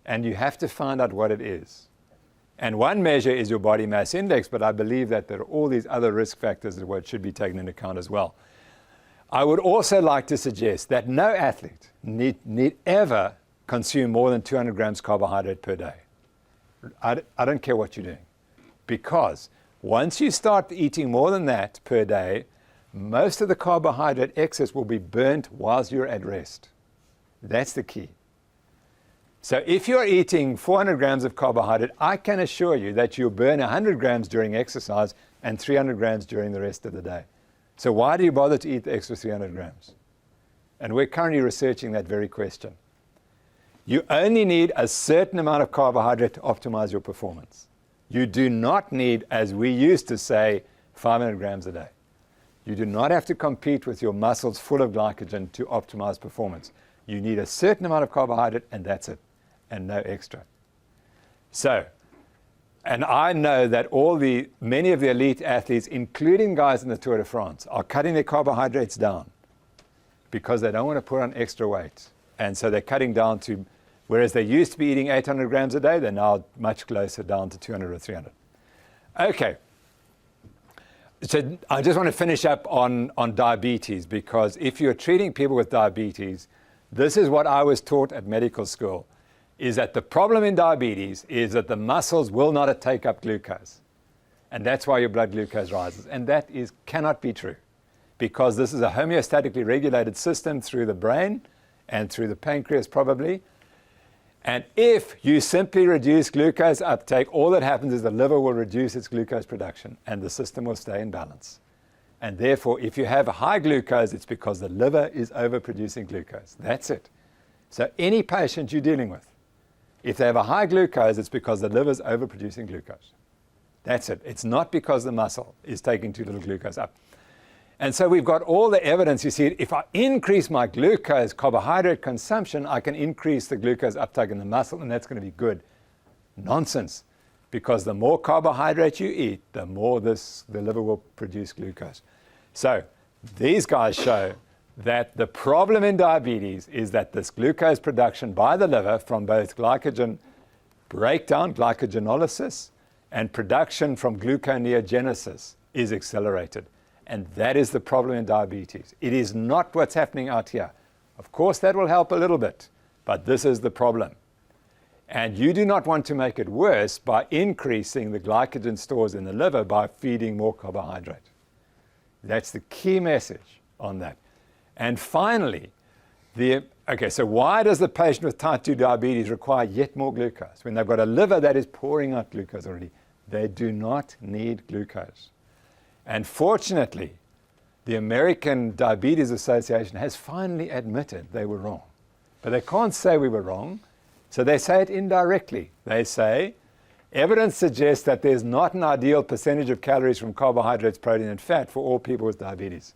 And you have to find out what it is. And one measure is your body mass index, but I believe that there are all these other risk factors that should be taken into account as well. I would also like to suggest that no athlete need ever consume more than 200 grams carbohydrate per day. I don't care what you're doing. Because once you start eating more than that per day, most of the carbohydrate excess will be burnt whilst you're at rest. That's the key. So if you're eating 400 grams of carbohydrate, I can assure you that you'll burn 100 grams during exercise and 300 grams during the rest of the day. So why do you bother to eat the extra 300 grams? And we're currently researching that very question. You only need a certain amount of carbohydrate to optimize your performance. You do not need, as we used to say, 500 grams a day. You do not have to compete with your muscles full of glycogen to optimize performance. You need a certain amount of carbohydrate, and that's it, and no extra. So And I know that many of the elite athletes, including guys in the Tour de France, are cutting their carbohydrates down because they don't want to put on extra weight. And so they're cutting down to, whereas they used to be eating 800 grams a day, they're now much closer down to 200 or 300. Okay. So I just want to finish up on diabetes, because if you're treating people with diabetes, this is what I was taught at medical school, is that the problem in diabetes is that the muscles will not take up glucose. And that's why your blood glucose rises. And that cannot be true, because this is a homeostatically regulated system through the brain and through the pancreas probably. And if you simply reduce glucose uptake, all that happens is the liver will reduce its glucose production and the system will stay in balance. And therefore, if you have a high glucose, it's because the liver is overproducing glucose. That's it. So any patient you're dealing with, if they have a high glucose, it's because the liver is overproducing glucose. That's it. It's not because the muscle is taking too little glucose up. And so we've got all the evidence. You see, if I increase my glucose carbohydrate consumption, I can increase the glucose uptake in the muscle, and that's going to be good. Nonsense. Because the more carbohydrate you eat, the more the liver will produce glucose. So these guys show that the problem in diabetes is that this glucose production by the liver from both glycogen breakdown, glycogenolysis, and production from gluconeogenesis is accelerated. And that is the problem in diabetes. It is not what's happening out here. Of course, that will help a little bit, but this is the problem. And you do not want to make it worse by increasing the glycogen stores in the liver by feeding more carbohydrate. That's the key message on that. And finally, so why does the patient with type 2 diabetes require yet more glucose? When they've got a liver that is pouring out glucose already, they do not need glucose. And fortunately, the American Diabetes Association has finally admitted they were wrong. But they can't say we were wrong, so they say it indirectly. They say, evidence suggests that there's not an ideal percentage of calories from carbohydrates, protein, and fat for all people with diabetes.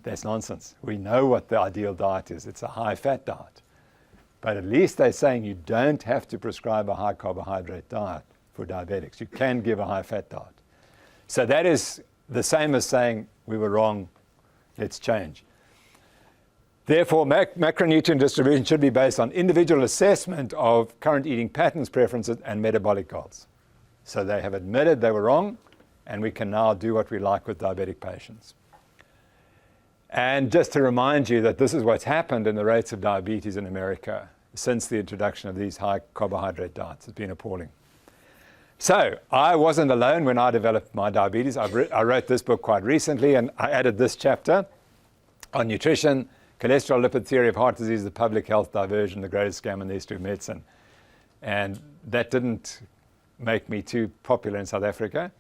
That's nonsense. We know what the ideal diet is. It's a high-fat diet. But at least they're saying you don't have to prescribe a high-carbohydrate diet for diabetics. You can give a high-fat diet. So that is the same as saying we were wrong, let's change. Therefore, macronutrient distribution should be based on individual assessment of current eating patterns, preferences, and metabolic goals. So they have admitted they were wrong, and we can now do what we like with diabetic patients. And just to remind you that this is what's happened in the rates of diabetes in America since the introduction of these high carbohydrate diets. It's been appalling. So I wasn't alone when I developed my diabetes. I wrote this book quite recently, and I added this chapter on nutrition, cholesterol, lipid theory of heart disease, the public health diversion, the greatest scam in the history of medicine. And that didn't make me too popular in South Africa.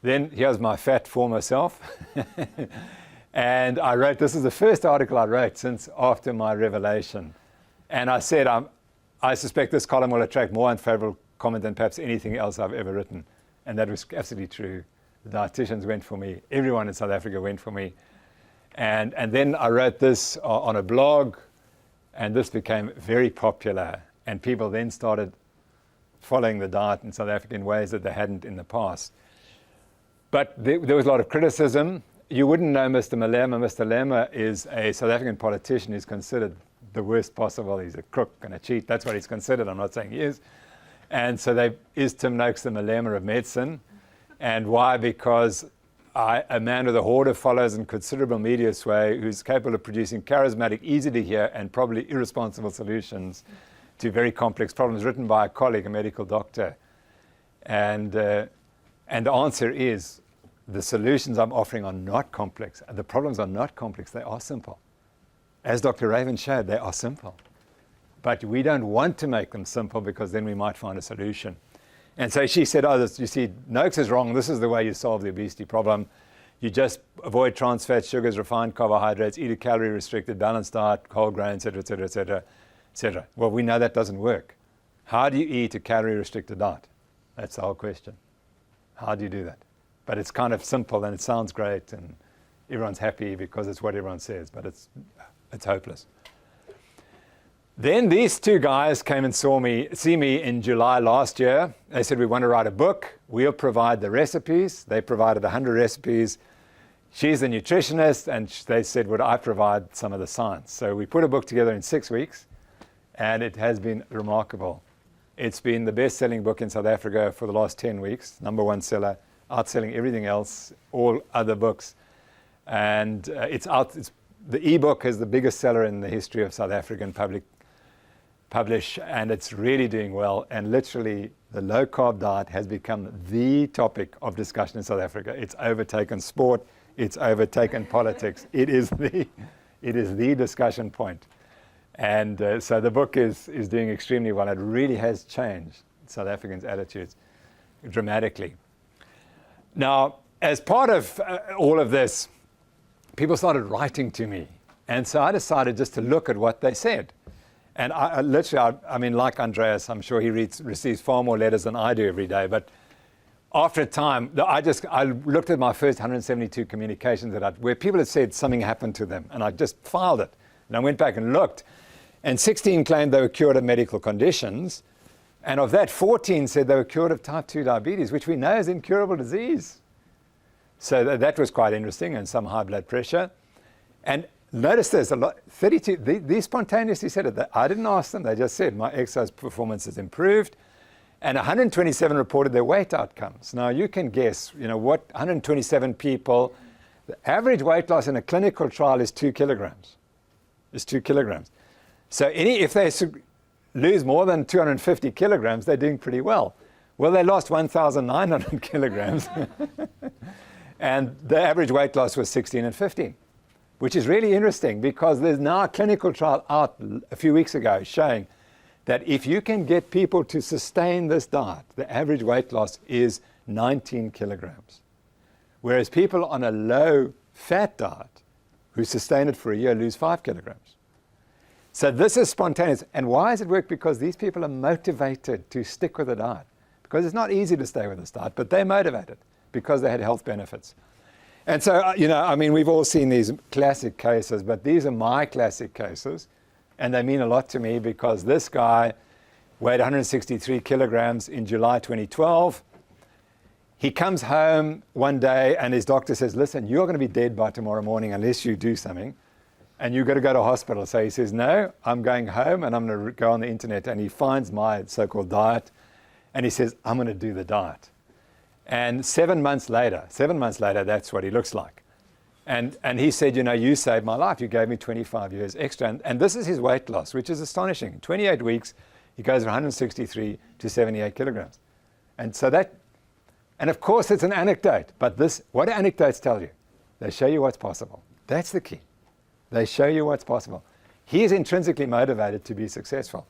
Then here's my fat former self. And I wrote, this is the first article I wrote since after my revelation. And I said, I suspect this column will attract more unfavorable comment than perhaps anything else I've ever written. And that was absolutely true. The dietitians went for me. Everyone in South Africa went for me. And then I wrote this on a blog, and this became very popular. And people then started following the diet in South Africa in ways that they hadn't in the past. But there was a lot of criticism. You wouldn't know Mr. Malema. Mr. Malema is a South African politician who's considered the worst possible. He's a crook and a cheat. That's what he's considered. I'm not saying he is. And so is Tim Noakes the Malema of medicine? And why? Because a man with a horde of followers and considerable media sway who's capable of producing charismatic, easy to hear, and probably irresponsible solutions to very complex problems, written by a colleague, a medical doctor. And the answer is, the solutions I'm offering are not complex. The problems are not complex, they are simple. As Dr. Raven showed, they are simple. But we don't want to make them simple because then we might find a solution. And so she said, you see, Noakes is wrong. This is the way you solve the obesity problem. You just avoid trans fats, sugars, refined carbohydrates, eat a calorie-restricted, balanced diet, whole grain, et cetera, et cetera, et cetera, et cetera. Well, we know that doesn't work. How do you eat a calorie-restricted diet? That's the whole question. How do you do that? But it's kind of simple and it sounds great and everyone's happy because it's what everyone says, but it's hopeless. Then these two guys came and see me in July last year. They said, we want to write a book. We'll provide the recipes. They provided 100 recipes. She's a nutritionist, and they said, would I provide some of the science? So we put a book together in 6 weeks, and it has been remarkable. It's been the best-selling book in South Africa for the last 10 weeks, #1 seller, outselling everything else, all other books. And the ebook is the biggest seller in the history of South African publish, and it's really doing well. And literally, the low-carb diet has become the topic of discussion in South Africa. It's overtaken sport. It's overtaken politics. It is the discussion point. And so the book is doing extremely well. It really has changed South Africans' attitudes dramatically. Now, as part of all of this, people started writing to me. And so I decided just to look at what they said. And I mean, like Andreas, I'm sure he receives far more letters than I do every day. But after a time, I looked at my first 172 communications where people had said something happened to them. And I just filed it. And I went back and looked. And 16 claimed they were cured of medical conditions. And of that, 14 said they were cured of type 2 diabetes, which we know is an incurable disease. So that was quite interesting, and some high blood pressure. And notice this, 32, these spontaneously said it. I didn't ask them, they just said, my exercise performance has improved. And 127 reported their weight outcomes. Now you can guess, what 127 people, the average weight loss in a clinical trial is 2 kilograms. It's 2 kilograms. So if they lose more than 250 kilograms, they're doing pretty well. Well, they lost 1,900 kilograms. And the average weight loss was 16 and 15, which is really interesting because there's now a clinical trial out a few weeks ago showing that if you can get people to sustain this diet, the average weight loss is 19 kilograms. Whereas people on a low-fat diet who sustain it for a year lose 5 kilograms. So this is spontaneous. And why does it work? Because these people are motivated to stick with the diet. Because it's not easy to stay with this diet, but they're motivated because they had health benefits. And so, I mean, we've all seen these classic cases, but these are my classic cases. And they mean a lot to me because this guy weighed 163 kilograms in July 2012. He comes home one day and his doctor says, listen, you're going to be dead by tomorrow morning unless you do something. And you've got to go to hospital. So he says, no, I'm going home and I'm going to go on the internet. And he finds my so-called diet. And he says, I'm going to do the diet. And 7 months later, that's what he looks like. And he said, you saved my life. You gave me 25 years extra. And this is his weight loss, which is astonishing. In 28 weeks, he goes from 163 to 78 kilograms. And so and of course it's an anecdote, but what do anecdotes tell you? They show you what's possible. That's the key. They show you what's possible. He is intrinsically motivated to be successful.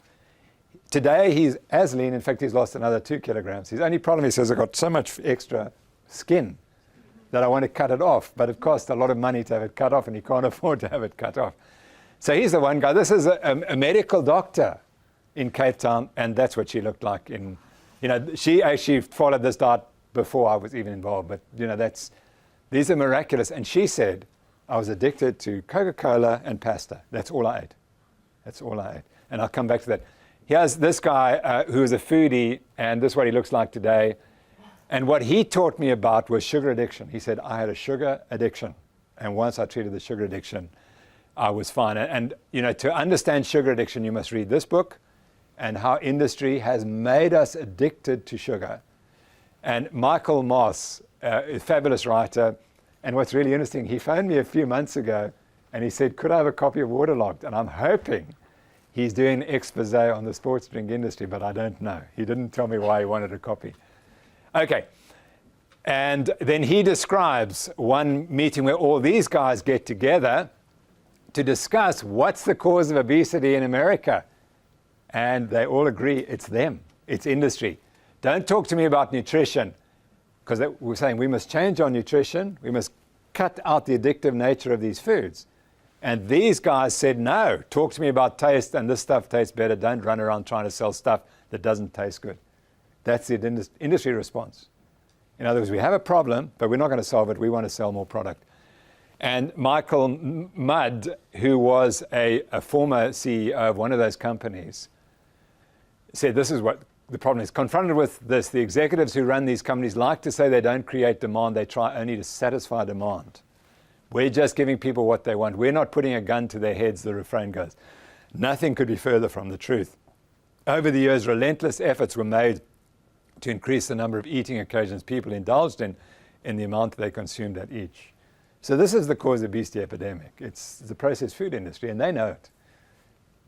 Today, he's as lean. In fact, he's lost another 2 kilograms. His only problem, he says, I've got so much extra skin that I want to cut it off. But it costs a lot of money to have it cut off, and he can't afford to have it cut off. So he's the one guy. This is a medical doctor in Cape Town, and that's what she looked like. She actually followed this diet before I was even involved. But, these are miraculous. And she said, I was addicted to Coca-Cola and pasta. That's all I ate. And I'll come back to that. Here's this guy who is a foodie, and this is what he looks like today. And what he taught me about was sugar addiction. He said, I had a sugar addiction. And once I treated the sugar addiction, I was fine. And to understand sugar addiction, you must read this book and how industry has made us addicted to sugar. And Michael Moss, a fabulous writer. And what's really interesting, he phoned me a few months ago, and he said, could I have a copy of Waterlogged? And I'm hoping he's doing an expose on the sports drink industry, but I don't know. He didn't tell me why he wanted a copy. Okay. And then he describes one meeting where all these guys get together to discuss what's the cause of obesity in America. And they all agree it's them. It's industry. Don't talk to me about nutrition, because we're saying we must change our nutrition. We must cut out the addictive nature of these foods. And these guys said, no, talk to me about taste, and this stuff tastes better. Don't run around trying to sell stuff that doesn't taste good. That's the industry response. In other words, we have a problem, but we're not going to solve it. We want to sell more product. And Michael Mudd, who was a former CEO of one of those companies, said this is what the problem is. Confronted with this, the executives who run these companies like to say they don't create demand, they try only to satisfy demand. We're just giving people what they want. We're not putting a gun to their heads, the refrain goes. Nothing could be further from the truth. Over the years, relentless efforts were made to increase the number of eating occasions people indulged in the amount that they consumed at each. So this is the cause of obesity epidemic. It's the processed food industry, and they know it.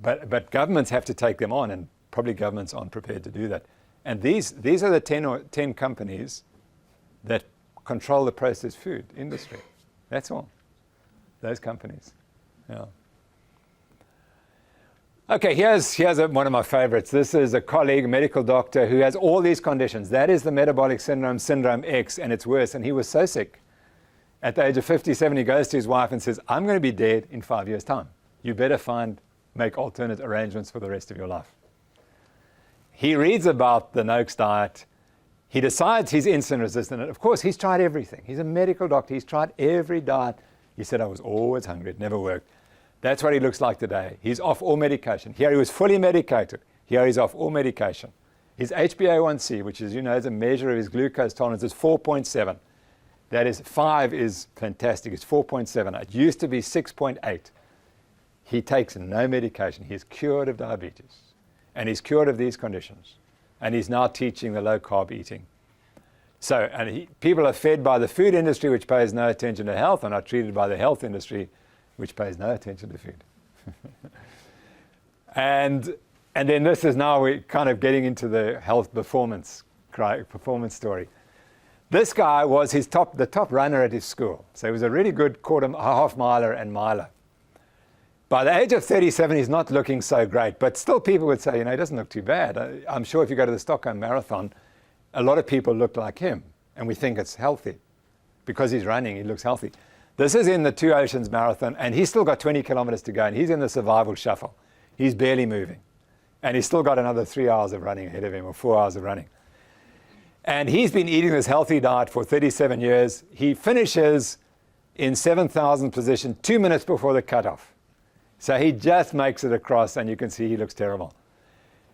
But governments have to take them on, and probably governments aren't prepared to do that. And these are the 10 companies that control the processed food industry. That's all. Those companies. Yeah. Okay, here's one of my favorites. This is a colleague, a medical doctor, who has all these conditions. That is the metabolic syndrome, syndrome X, and it's worse. And he was so sick. At the age of 57, he goes to his wife and says, I'm going to be dead in 5 years' time. You better make alternate arrangements for the rest of your life. He reads about the Noakes diet. He decides he's insulin resistant. And of course, he's tried everything. He's a medical doctor. He's tried every diet. He said, I was always hungry. It never worked. That's what he looks like today. He's off all medication. Here he was fully medicated. Here he's off all medication. His HbA1c, which is, is a measure of his glucose tolerance, is 4.7. That is, 5 is fantastic. It's 4.7. It used to be 6.8. He takes no medication. He is cured of diabetes. And he's cured of these conditions. And he's now teaching the low-carb eating. So, people are fed by the food industry, which pays no attention to health, and are treated by the health industry, which pays no attention to food. and then this is now we're kind of getting into the health performance story. This guy was the top runner at his school. So he was a really good half miler and miler. By the age of 37, he's not looking so great, but still people would say, he doesn't look too bad. I'm sure if you go to the Stockholm Marathon, a lot of people look like him, and we think it's healthy. Because he's running, he looks healthy. This is in the Two Oceans Marathon, and he's still got 20 kilometers to go, and he's in the survival shuffle. He's barely moving. And he's still got another 3 hours of running ahead of him, or 4 hours of running. And he's been eating this healthy diet for 37 years. He finishes in 7,000th position 2 minutes before the cutoff. So he just makes it across, and you can see he looks terrible.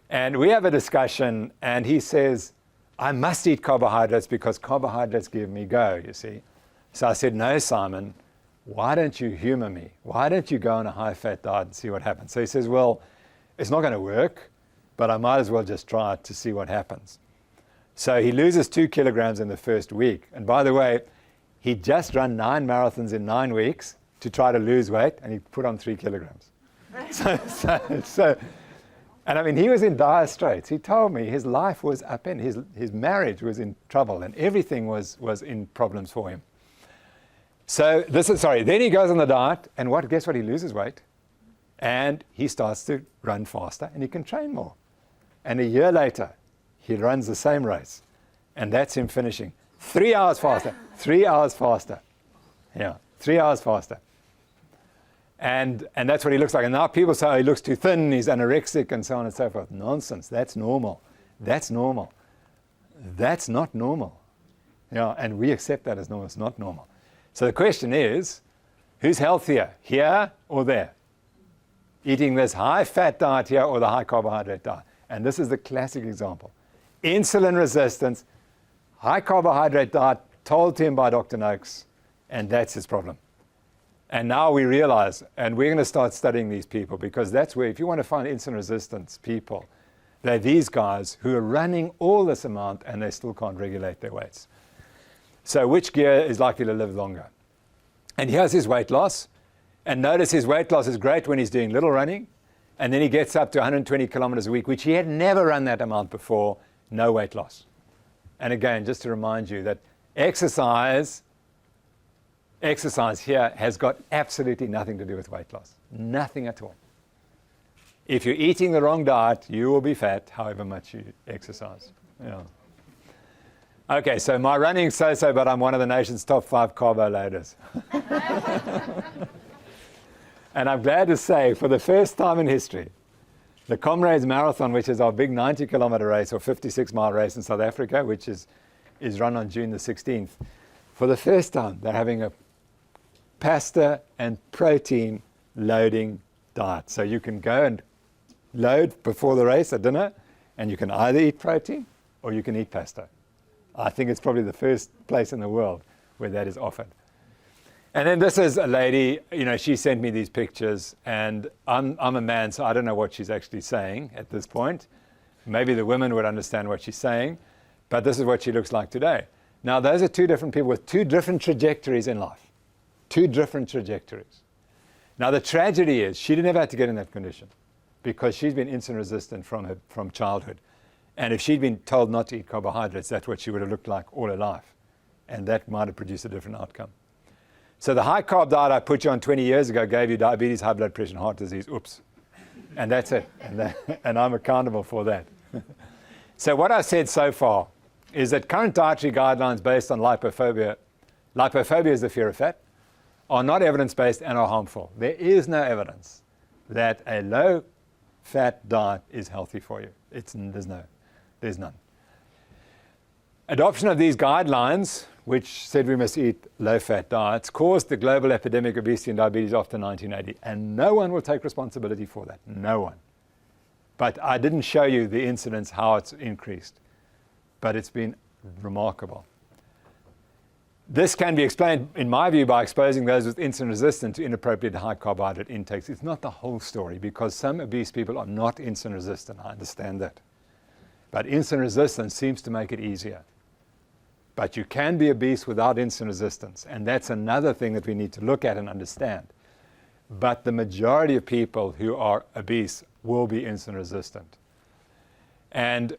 And we have a discussion, and he says, I must eat carbohydrates because carbohydrates give me go, you see. So I said, no, Simon, why don't you humor me? Why don't you go on a high-fat diet and see what happens? So he says, well, it's not going to work, but I might as well just try it to see what happens. So he loses 2 kilograms in the first week. And by the way, he just ran 9 marathons in 9 weeks to try to lose weight, and he put on 3 kilograms. And he was in dire straits. He told me his life was upended. His marriage was in trouble, and everything was in problems for him. So then he goes on the diet, and guess what? He loses weight, and he starts to run faster, and he can train more. And a year later, he runs the same race, and that's him finishing 3 hours faster. 3 hours faster. Yeah, 3 hours faster. And that's what he looks like. And now people say, he looks too thin, he's anorexic, and so on and so forth. Nonsense. That's normal. That's normal. That's not normal. Yeah, and we accept that as normal. It's not normal. So the question is, who's healthier, here or there? Eating this high-fat diet here or the high-carbohydrate diet? And this is the classic example. Insulin resistance, high-carbohydrate diet, told to him by Dr. Noakes, and that's his problem. And now we realize, and we're going to start studying these people, because that's where, if you want to find insulin resistance people, they're these guys who are running all this amount and they still can't regulate their weights. So which gear is likely to live longer? And here's his weight loss. And notice his weight loss is great when he's doing little running. And then he gets up to 120 kilometers a week, which he had never run that amount before, no weight loss. And again, just to remind you that exercise here has got absolutely nothing to do with weight loss. Nothing at all. If you're eating the wrong diet, you will be fat, however much you exercise. Yeah. Okay, so my running's so-so, but I'm one of the nation's top 5 carbo loaders. And I'm glad to say, for the first time in history, the Comrades Marathon, which is our big 90-kilometer race or 56-mile race in South Africa, which is run on June the 16th, for the first time, they're having a pasta and protein loading diet. So you can go and load before the race at dinner, and you can either eat protein or you can eat pasta. I think it's probably the first place in the world where that is offered. And then this is a lady, she sent me these pictures, and I'm a man, so I don't know what she's actually saying at this point. Maybe the women would understand what she's saying, but this is what she looks like today. Now, those are two different people with two different trajectories in life. Two different trajectories. Now, the tragedy is she didn't ever have to get in that condition because she's been insulin resistant from childhood. And if she'd been told not to eat carbohydrates, that's what she would have looked like all her life. And that might have produced a different outcome. So the high carb diet I put you on 20 years ago gave you diabetes, high blood pressure, and heart disease. Oops. And that's it. And I'm accountable for that. So what I said so far is that current dietary guidelines based on lipophobia is the fear of fat, are not evidence-based and are harmful. There is no evidence that a low-fat diet is healthy for you. There's none. Adoption of these guidelines, which said we must eat low-fat diets, caused the global epidemic of obesity and diabetes after 1980. And no one will take responsibility for that. No one. But I didn't show you the incidence, how it's increased. But it's been remarkable. This can be explained, in my view, by exposing those with insulin resistance to inappropriate high carbohydrate intakes. It's not the whole story, because some obese people are not insulin resistant. I understand that. But insulin resistance seems to make it easier. But you can be obese without insulin resistance, and that's another thing that we need to look at and understand. But the majority of people who are obese will be insulin resistant. And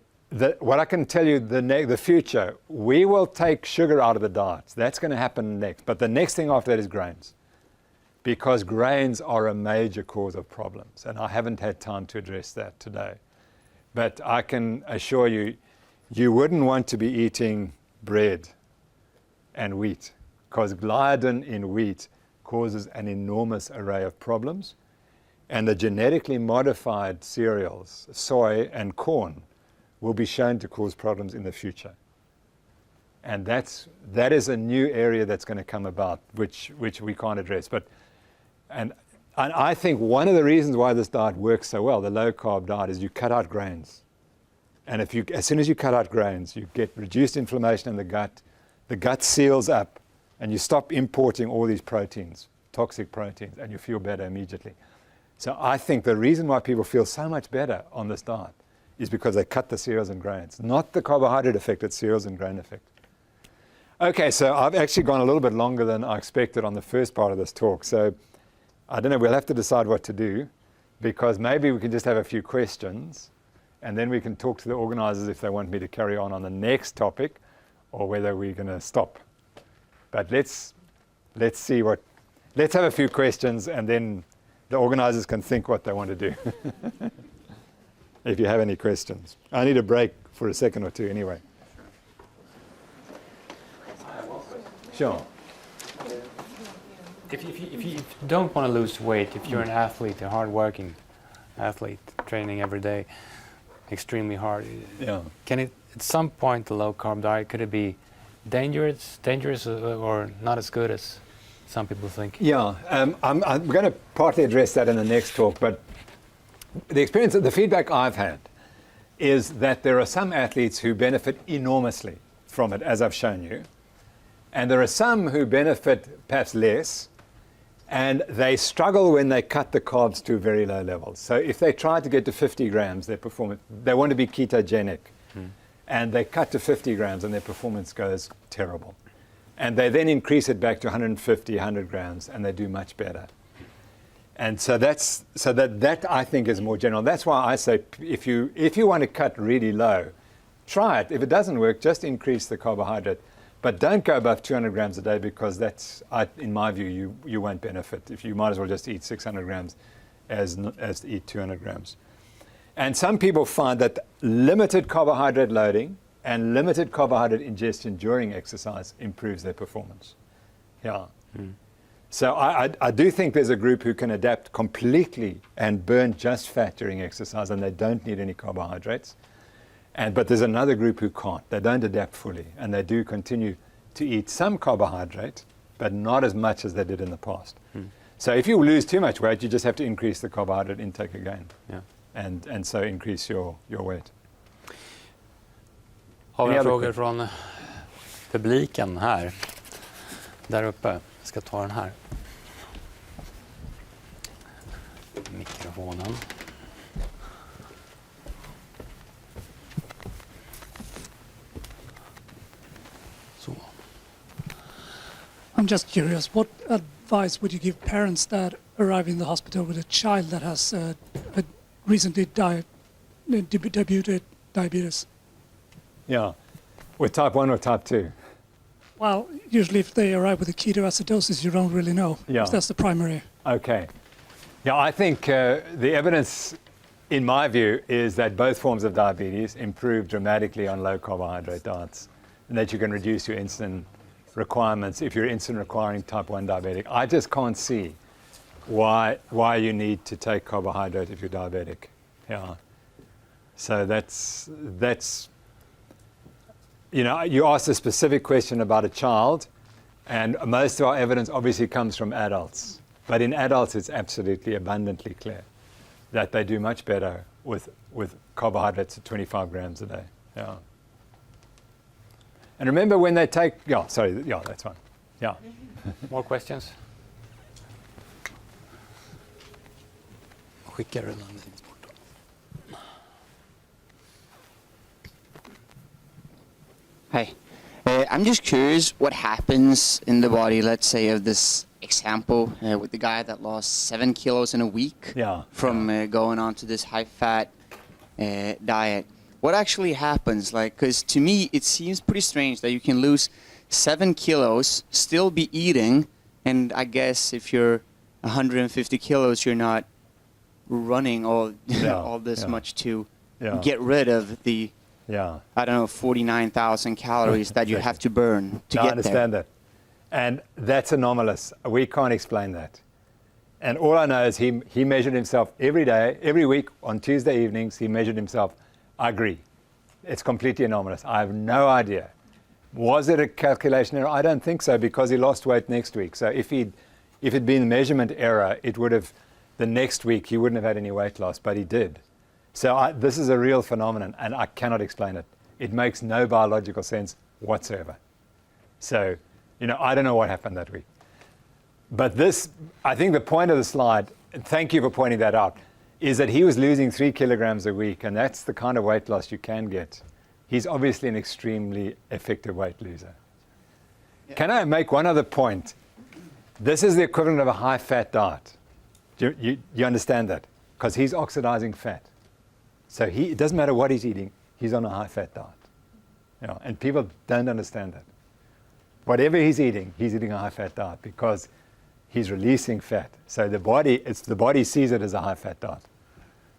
what I can tell you, the future, we will take sugar out of the diets. That's going to happen next. But the next thing after that is grains, because grains are a major cause of problems. And I haven't had time to address that today. But I can assure you, you wouldn't want to be eating bread and wheat, because gliadin in wheat causes an enormous array of problems. And the genetically modified cereals, soy and corn, will be shown to cause problems in the future. And that is a new area that's going to come about, which we can't address. And I think one of the reasons why this diet works so well, the low-carb diet, is you cut out grains. And as soon as you cut out grains, you get reduced inflammation in the gut seals up, and you stop importing all these proteins, toxic proteins, and you feel better immediately. So I think the reason why people feel so much better on this diet is because they cut the cereals and grains. Not the carbohydrate effect, it's cereals and grain effect. Okay, so I've actually gone a little bit longer than I expected on the first part of this talk. So I don't know, we'll have to decide what to do, because maybe we can just have a few questions, and then we can talk to the organizers if they want me to carry on the next topic, or whether we're going to stop. But let's have a few questions, and then the organizers can think what they want to do. If you have any questions. I need a break for a second or two anyway. Sure. If you don't want to lose weight, if you're an athlete, a hard-working athlete, training every day, extremely hard, can it, at some point, the low-carb diet, could it be dangerous or not as good as some people think? Yeah, I'm going to partly address that in the next talk, but the feedback I've had is that there are some athletes who benefit enormously from it, as I've shown you, and there are some who benefit perhaps less, and they struggle when they cut the carbs to very low levels. So if they try to get to 50 grams, they want to be ketogenic, and they cut to 50 grams and their performance goes terrible. And they then increase it back to 150, 100 grams, and they do much better. And so that I think is more general. That's why I say if you want to cut really low, try it. If it doesn't work, just increase the carbohydrate. But don't go above 200 grams a day, because in my view, you won't benefit. If you might as well just eat 600 grams as to eat 200 grams. And some people find that limited carbohydrate loading and limited carbohydrate ingestion during exercise improves their performance. Yeah. So I do think there's a group who can adapt completely and burn just fat during exercise, and they don't need any carbohydrates. But there's another group who can't. They don't adapt fully, and they do continue to eat some carbohydrate, but not as much as they did in the past. So if you lose too much weight, you just have to increase the carbohydrate intake again. Ja. And so increase your weight. Har vi Any några other frågor från publiken här? Där uppe. Jag ska ta den här. Mikrofonen. Så. I'm just curious, what advice would you give parents that arrive in the hospital with a child that has recently debuted diabetes? Yeah. With type 1 or type 2? Well, usually if they arrive with a ketoacidosis, you don't really know. Yeah. That's the primary. Okay. Yeah, I think the evidence, in my view, is that both forms of diabetes improve dramatically on low carbohydrate diets, and that you can reduce your insulin requirements if you're insulin requiring type 1 diabetic. I just can't see why you need to take carbohydrate if you're diabetic. Yeah. So that's you know, you asked a specific question about a child, and most of our evidence obviously comes from adults. But in adults, it's absolutely abundantly clear that they do much better with carbohydrates at 25 grams a day. Yeah. And remember when they take, that's fine. Yeah. More questions? Skickar du den dit bort? Hi. I'm just curious what happens in the body, let's say, of this example with the guy that lost 7 kilos in a week from going on to this high-fat diet. What actually happens? Like, because to me, it seems pretty strange that you can lose 7 kilos, still be eating, and I guess if you're 150 kilos, you're not running all this much to get rid of the I don't know, 49,000 calories that you have to burn to get there. I understand that. And that's anomalous. We can't explain that. And all I know is he measured himself every day, every week on Tuesday evenings, he measured himself. I agree. It's completely anomalous. I have no idea. Was it a calculation error? I don't think so, because he lost weight next week. So if it'd been a measurement error, it would have, the next week he wouldn't have had any weight loss, but he did. So this is a real phenomenon, and I cannot explain it. It makes no biological sense whatsoever. So, you know, I don't know what happened that week. But this, I think the point of the slide, and thank you for pointing that out, is that he was losing 3 kilograms a week, and that's the kind of weight loss you can get. He's obviously an extremely effective weight loser. Yeah. Can I make one other point? This is the equivalent of a high-fat diet. You understand that? Because he's oxidizing fat. So it doesn't matter what he's eating, he's on a high-fat diet. You know, and people don't understand that. Whatever he's eating a high-fat diet because he's releasing fat. So the body sees it as a high-fat diet.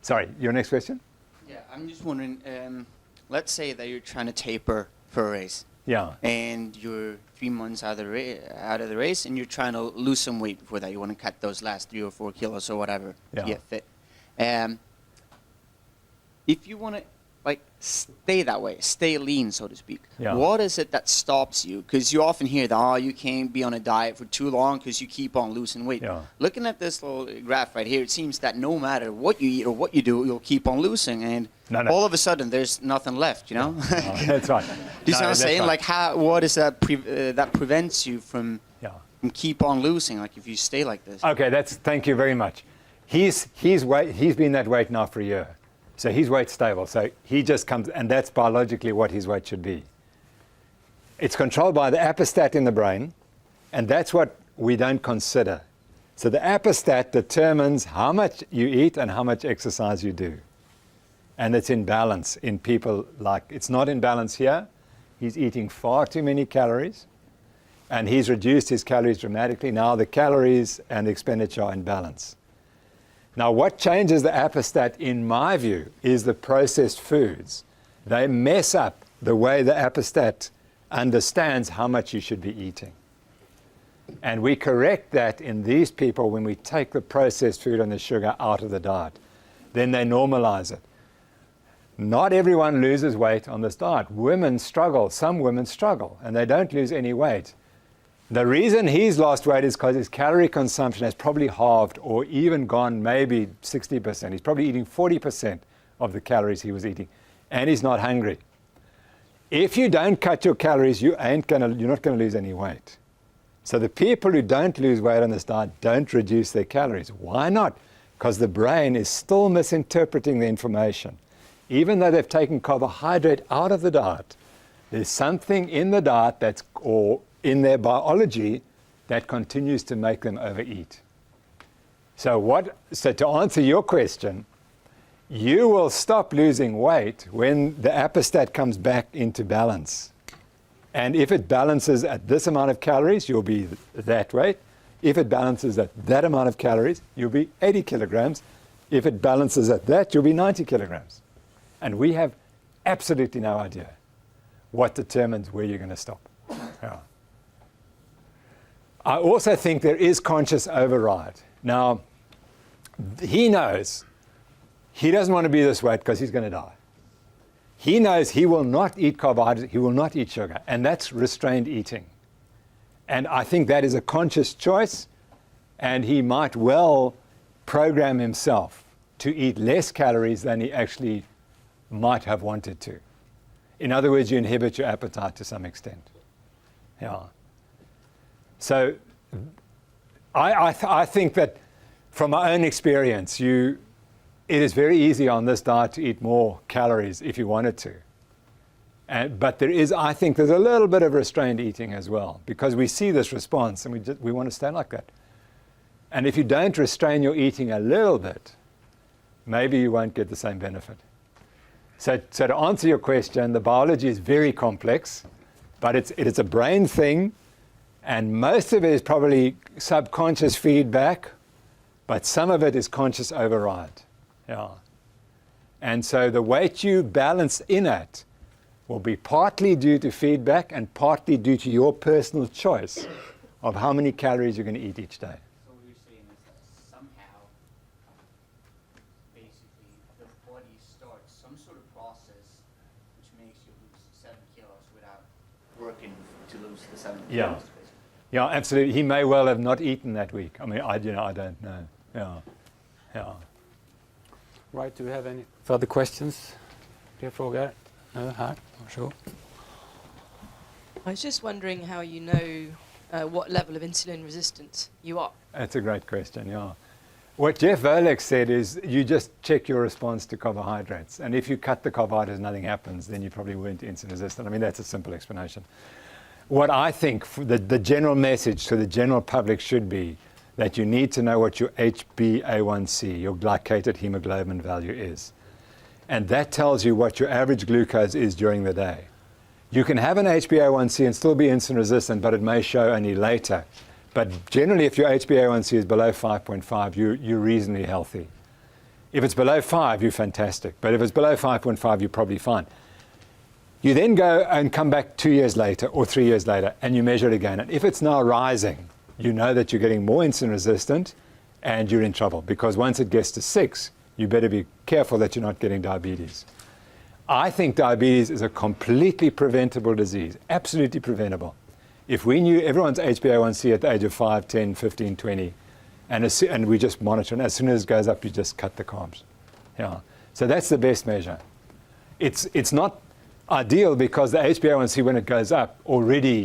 Sorry, your next question? Yeah, I'm just wondering, let's say that you're trying to taper for a race. Yeah. And you're 3 months out of the race, and you're trying to lose some weight before that. You want to cut those last 3 or 4 kilos or whatever to get fit. If you want to stay that way, stay lean, so to speak, what is it that stops you? Because you often hear that, you can't be on a diet for too long because you keep on losing weight. Yeah. Looking at this little graph right here, it seems that no matter what you eat or what you do, you'll keep on losing, and all of a sudden there's nothing left, you know? No, that's right. Do you see what I'm saying? Right. Like, what is that that prevents you from keep on losing, like if you stay like this? Okay, thank you very much. He's been that weight now for a year. So his weight's stable. So he just comes, and that's biologically what his weight should be. It's controlled by the apostat in the brain, and that's what we don't consider. So the apostat determines how much you eat and how much exercise you do. And it's in balance in people it's not in balance here. He's eating far too many calories, and he's reduced his calories dramatically. Now the calories and the expenditure are in balance. Now, what changes the apostat, in my view, is the processed foods. They mess up the way the apostat understands how much you should be eating. And we correct that in these people when we take the processed food and the sugar out of the diet. Then they normalize it. Not everyone loses weight on this diet. Women struggle. Some women struggle, and they don't lose any weight. The reason he's lost weight is because his calorie consumption has probably halved or even gone maybe 60%. He's probably eating 40% of the calories he was eating, and he's not hungry. If you don't cut your calories, you're not going to lose any weight. So the people who don't lose weight on this diet don't reduce their calories. Why not? Because the brain is still misinterpreting the information. Even though they've taken carbohydrate out of the diet, there's something in the diet or in their biology that continues to make them overeat. So to answer your question, you will stop losing weight when the apostat comes back into balance. And if it balances at this amount of calories, you'll be that weight. If it balances at that amount of calories, you'll be 80 kilograms. If it balances at that, you'll be 90 kilograms. And we have absolutely no idea what determines where you're going to stop. Yeah. I also think there is conscious override. Now, he knows he doesn't want to be this weight because he's going to die. He knows he will not eat carbohydrates, he will not eat sugar, and that's restrained eating. And I think that is a conscious choice, and he might well program himself to eat less calories than he actually might have wanted to. In other words, you inhibit your appetite to some extent. Yeah. So I think that from my own experience, it is very easy on this diet to eat more calories if you wanted to. But I think there's a little bit of restrained eating as well, because we see this response and we want to stay like that. And if you don't restrain your eating a little bit, maybe you won't get the same benefit. So to answer your question, the biology is very complex, but it's a brain thing, and most of it is probably subconscious feedback, but some of it is conscious override. Yeah. And so the weight you balance in at will be partly due to feedback and partly due to your personal choice of how many calories you're going to eat each day. So what you're saying is that somehow, basically, the body starts some sort of process which makes you lose 7 kilos without working to lose the 7 Yeah. kilos. Yeah, absolutely. He may well have not eaten that week. I mean, I don't know. Yeah. Yeah. Right, do we have any further questions? Fler frågor? No, här. Varsågod. I was just wondering how you know what level of insulin resistance you are. That's a great question, yeah. What Jeff Volek said is you just check your response to carbohydrates. And if you cut the carbohydrates, nothing happens, then you probably weren't insulin resistant. I mean, that's a simple explanation. What I think the general message to the general public should be that you need to know what your HbA1c, your glycated hemoglobin value is. And that tells you what your average glucose is during the day. You can have an HbA1c and still be insulin resistant, but it may show only later. But generally, if your HbA1c is below 5.5, you're reasonably healthy. If it's below 5, you're fantastic. But if it's below 5.5, you're probably fine. You then go and come back 2 years later or 3 years later, and you measure it again. And if it's now rising, you know that you're getting more insulin resistant and you're in trouble, because once it gets to 6, you better be careful that you're not getting diabetes. I think diabetes is a completely preventable disease, absolutely preventable. If we knew everyone's HbA1c at the age of 5, 10, 15, 20, and we just monitor, and as soon as it goes up, you just cut the carbs. Yeah. So that's the best measure. It's not ideal because the HbA1c, when it goes up, already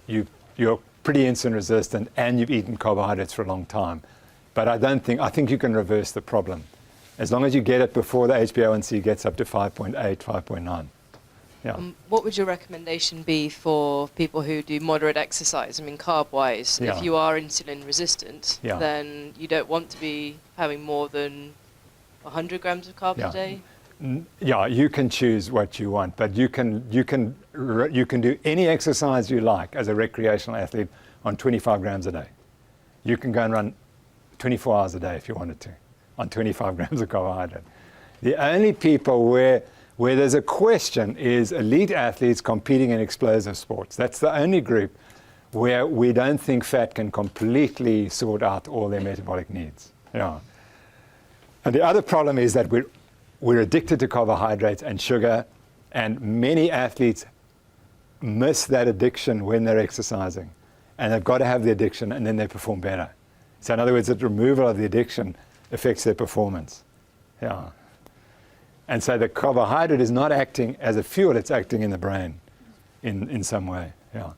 you're pretty insulin resistant and you've eaten carbohydrates for a long time. But I think you can reverse the problem. As long as you get it before the HbA1c gets up to 5.8, 5.9. Yeah. What would your recommendation be for people who do moderate exercise? I mean, carb-wise, Yeah. if you are insulin resistant, Yeah. then you don't want to be having more than 100 grams of carbs Yeah. a day? Yeah, you can choose what you want, but you can do any exercise you like as a recreational athlete on 25 grams a day. You can go and run 24 hours a day if you wanted to on 25 grams of carbohydrate. The only people where there's a question is elite athletes competing in explosive sports. That's the only group where we don't think fat can completely sort out all their metabolic needs. Yeah. And the other problem is that we're addicted to carbohydrates and sugar, and many athletes miss that addiction when they're exercising. and they've got to have the addiction, and then they perform better. So in other words, the removal of the addiction affects their performance. Yeah. And so the carbohydrate is not acting as a fuel, it's acting in the brain in some way. Yeah.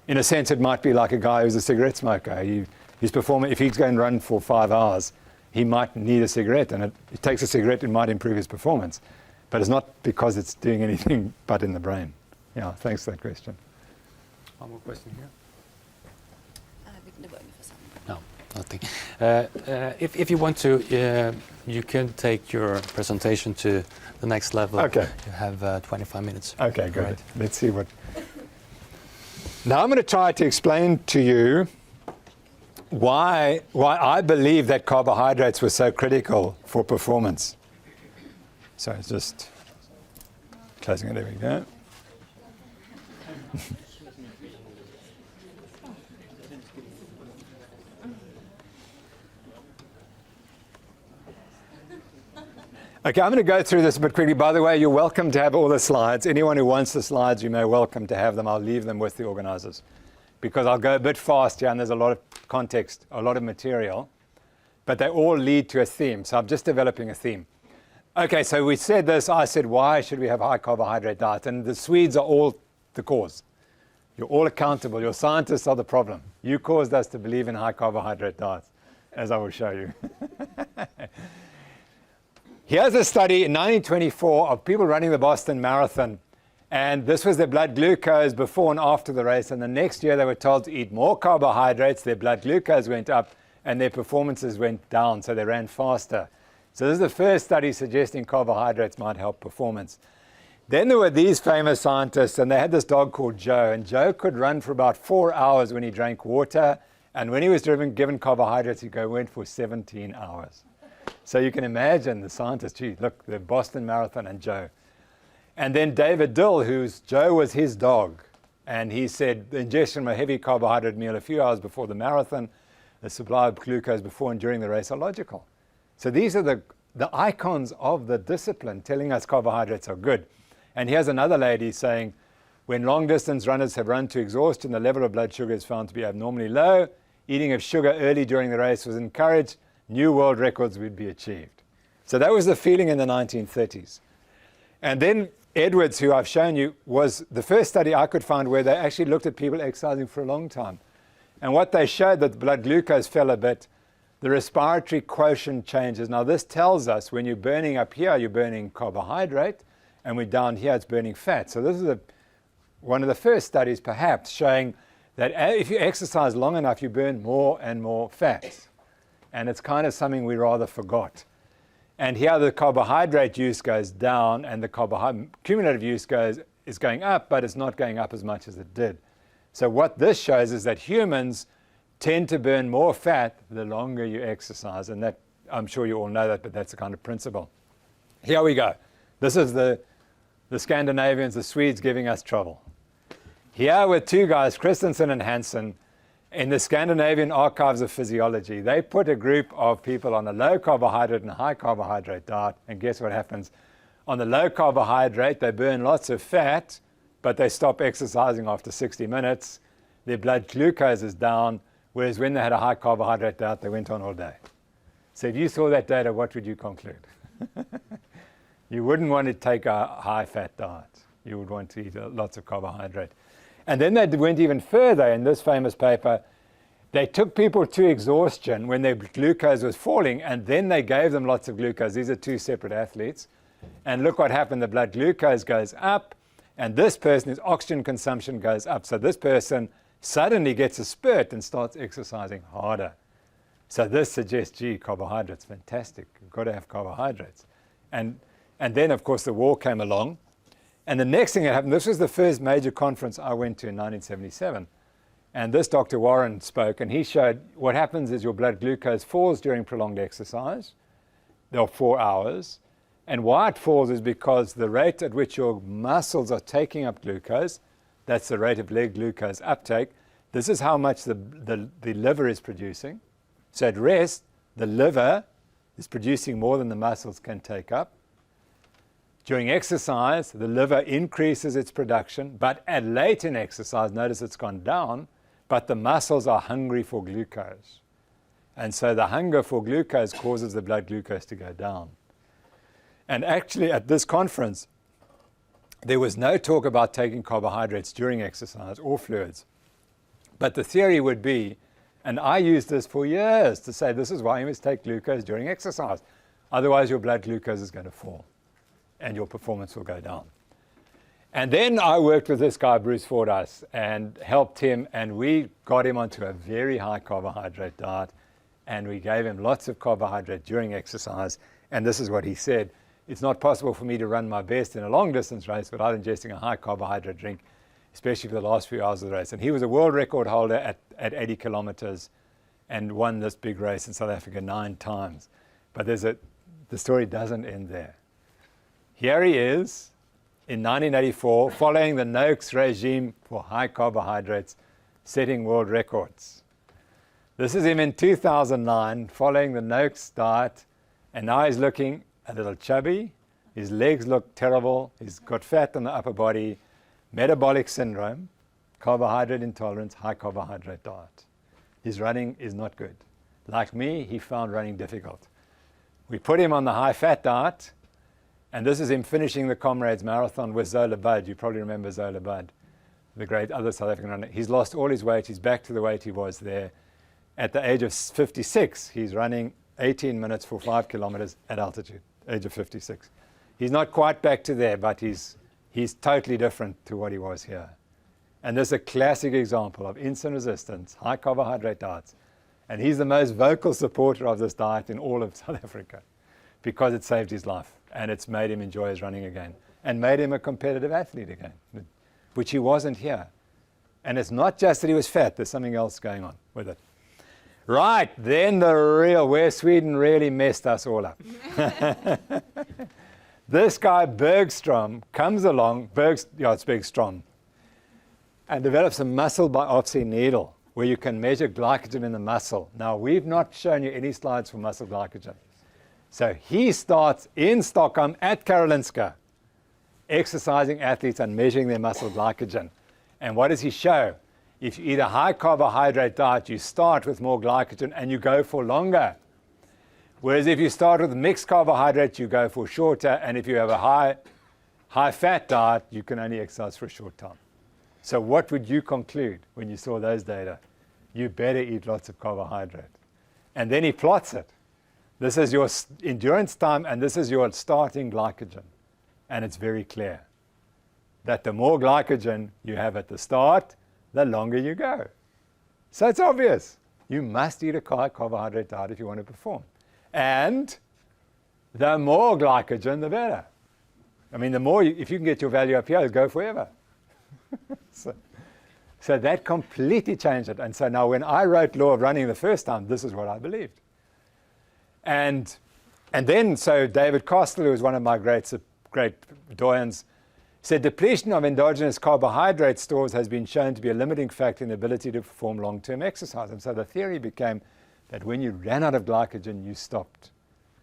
In a sense, it might be like a guy who's a cigarette smoker. He's performing, if he's going to run for 5 hours, he might need a cigarette, and it takes a cigarette, it might improve his performance. But it's not because it's doing anything but in the brain. Yeah, thanks for that question. One more question here. No. Nothing. If you want to, you can take your presentation to the next level. Okay. You have 25 minutes. Okay, good. Right. Let's see what... Now I'm going to try to explain to you why I believe that carbohydrates were so critical for performance. So it's just closing it. There we go. Okay, I'm going to go through this a bit quickly. By the way, you're welcome to have all the slides. Anyone who wants the slides, you may welcome to have them. I'll leave them with the organizers because I'll go a bit fast here and there's a lot of context, a lot of material, but they all lead to a theme. So I'm just developing a theme. Okay, so we said this. I said, why should we have high carbohydrate diet? And the Swedes are all the cause. You're all accountable. Your scientists are the problem. You caused us to believe in high carbohydrate diets, as I will show you. Here's a study in 1924 of people running the Boston Marathon. And this was their blood glucose before and after the race. And the next year they were told to eat more carbohydrates. Their blood glucose went up and their performances went down. So they ran faster. So this is the first study suggesting carbohydrates might help performance. Then there were these famous scientists, and they had this dog called Joe. And Joe could run for about 4 hours when he drank water. And when he was given carbohydrates, he went for 17 hours. So you can imagine the scientists, gee, look, the Boston Marathon and Joe. And then David Dill, Joe was his dog. And he said the ingestion of a heavy carbohydrate meal a few hours before the marathon, the supply of glucose before and during the race are logical. So these are the icons of the discipline telling us carbohydrates are good. And here's another lady saying, when long-distance runners have run to exhaustion, the level of blood sugar is found to be abnormally low. Eating of sugar early during the race was encouraged. New world records would be achieved. So that was the feeling in the 1930s. And then Edwards, who I've shown you, was the first study I could find where they actually looked at people exercising for a long time. And what they showed that the blood glucose fell a bit, the respiratory quotient changes. Now this tells us when you're burning up here, you're burning carbohydrate, and we're down here, it's burning fat. So this is one of the first studies perhaps showing that if you exercise long enough, you burn more and more fat. And it's kind of something we rather forgot. And here the carbohydrate use goes down and the cumulative use is going up, but it's not going up as much as it did. So what this shows is that humans tend to burn more fat the longer you exercise. And that, I'm sure you all know that, but that's the kind of principle. Here we go. This is the Scandinavians, the Swedes giving us trouble. Here were two guys, Christensen and Hansen, in the Scandinavian Archives of Physiology. They put a group of people on a low carbohydrate and a high carbohydrate diet, and guess what happens? On the low carbohydrate, they burn lots of fat, but they stop exercising after 60 minutes. Their blood glucose is down, whereas when they had a high carbohydrate diet, they went on all day. So if you saw that data, what would you conclude? You wouldn't want to take a high-fat diet. You would want to eat lots of carbohydrate. And then they went even further in this famous paper. They took people to exhaustion when their glucose was falling, and then they gave them lots of glucose. These are two separate athletes. And look what happened. The blood glucose goes up, and this person's oxygen consumption goes up. So this person suddenly gets a spurt and starts exercising harder. So this suggests, gee, carbohydrates, fantastic. You've got to have carbohydrates. And then, of course, the war came along. And the next thing that happened, this was the first major conference I went to in 1977. And this Dr. Warren spoke, and he showed what happens is your blood glucose falls during prolonged exercise. There are 4 hours. And why it falls is because the rate at which your muscles are taking up glucose, that's the rate of leg glucose uptake. This is how much the liver is producing. So at rest, the liver is producing more than the muscles can take up. During exercise, the liver increases its production, but at late in exercise, notice it's gone down, but the muscles are hungry for glucose. And so the hunger for glucose causes the blood glucose to go down. And actually at this conference, there was no talk about taking carbohydrates during exercise or fluids. But the theory would be, and I used this for years to say this is why you must take glucose during exercise. Otherwise your blood glucose is going to fall and your performance will go down. And then I worked with this guy, Bruce Fordyce, and helped him, and we got him onto a very high carbohydrate diet, and we gave him lots of carbohydrate during exercise. And this is what he said: it's not possible for me to run my best in a long distance race without ingesting a high carbohydrate drink, especially for the last few hours of the race. And he was a world record holder at 80 kilometers and won this big race in South Africa 9 times. But the story doesn't end there. Here he is in 1984, following the Noakes regime for high carbohydrates, setting world records. This is him in 2009, following the Noakes diet, and now he's looking a little chubby. His legs look terrible. He's got fat on the upper body, metabolic syndrome, carbohydrate intolerance, high carbohydrate diet. His running is not good. Like me, he found running difficult. We put him on the high-fat diet, and this is him finishing the Comrades Marathon with Zola Budd. You probably remember Zola Budd, the great other South African runner. He's lost all his weight. He's back to the weight he was there. At the age of 56, he's running 18 minutes for 5 kilometers at altitude, age of 56. He's not quite back to there, but he's totally different to what he was here. And this is a classic example of insulin resistance, high carbohydrate diets. And he's the most vocal supporter of this diet in all of South Africa because it saved his life and it's made him enjoy his running again and made him a competitive athlete again, which he wasn't here. And it's not just that he was fat, there's something else going on with it. Right, then where Sweden really messed us all up. This guy Bergstrom comes along, it's Bergstrom, and develops a muscle biopsy needle where you can measure glycogen in the muscle. Now, we've not shown you any slides for muscle glycogen. So he starts in Stockholm at Karolinska, exercising athletes and measuring their muscle glycogen. And what does he show? If you eat a high carbohydrate diet, you start with more glycogen and you go for longer. Whereas if you start with mixed carbohydrates, you go for shorter. And if you have a high fat diet, you can only exercise for a short time. So what would you conclude when you saw those data? You better eat lots of carbohydrate. And then he plots it. This is your endurance time, and this is your starting glycogen. And it's very clear that the more glycogen you have at the start, the longer you go. So it's obvious. You must eat a high carbohydrate diet if you want to perform. And the more glycogen, the better. I mean, the more, if you can get your value up here, go forever. So that completely changed it. And so now when I wrote Law of Running the first time, this is what I believed. And then, so David Costel, who was one of my great doyens, said depletion of endogenous carbohydrate stores has been shown to be a limiting factor in the ability to perform long-term exercise. And so the theory became that when you ran out of glycogen, you stopped.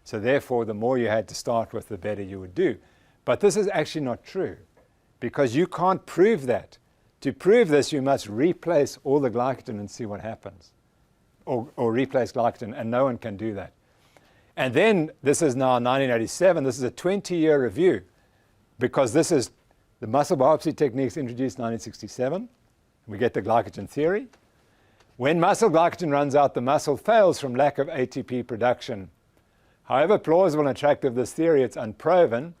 So therefore, the more you had to start with, the better you would do. But this is actually not true, because you can't prove that. To prove this, you must replace all the glycogen and see what happens, or replace glycogen, and no one can do that. And then, this is now 1987, this is a 20-year review, because this is the muscle biopsy techniques introduced in 1967. We get the glycogen theory. When muscle glycogen runs out, the muscle fails from lack of ATP production. However plausible and attractive this theory, it's unproven.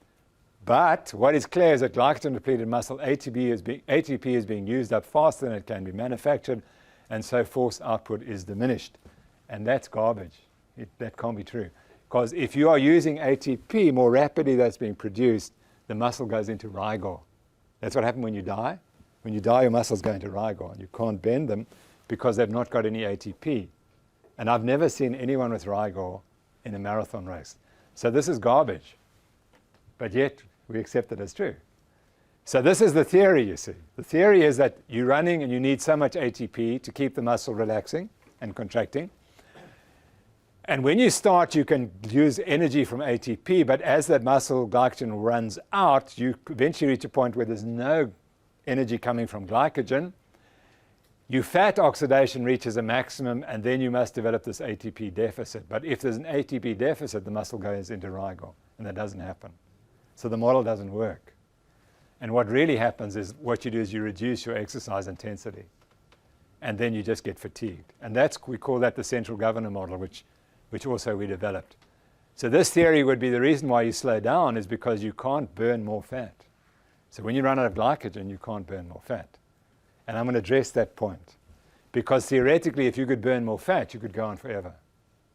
But what is clear is that glycogen-depleted muscle ATP is being used up faster than it can be manufactured, and so force output is diminished. And that's garbage. That can't be true. Because if you are using ATP more rapidly than it's being produced, the muscle goes into rigor. That's what happens when you die. When you die, your muscles go into rigor, and you can't bend them because they've not got any ATP. And I've never seen anyone with rigor in a marathon race. So this is garbage. But yet, we accept it as true. So this is the theory, you see. The theory is that you're running and you need so much ATP to keep the muscle relaxing and contracting. And when you start, you can use energy from ATP, but as that muscle glycogen runs out, you eventually reach a point where there's no energy coming from glycogen. Your fat oxidation reaches a maximum, and then you must develop this ATP deficit. But if there's an ATP deficit, the muscle goes into rigor, and that doesn't happen. So the model doesn't work. And what really happens is what you do is you reduce your exercise intensity, and then you just get fatigued. And we call that the central governor model, which also we developed. So this theory would be the reason why you slow down is because you can't burn more fat. So when you run out of glycogen, you can't burn more fat. And I'm going to address that point. Because theoretically, if you could burn more fat, you could go on forever.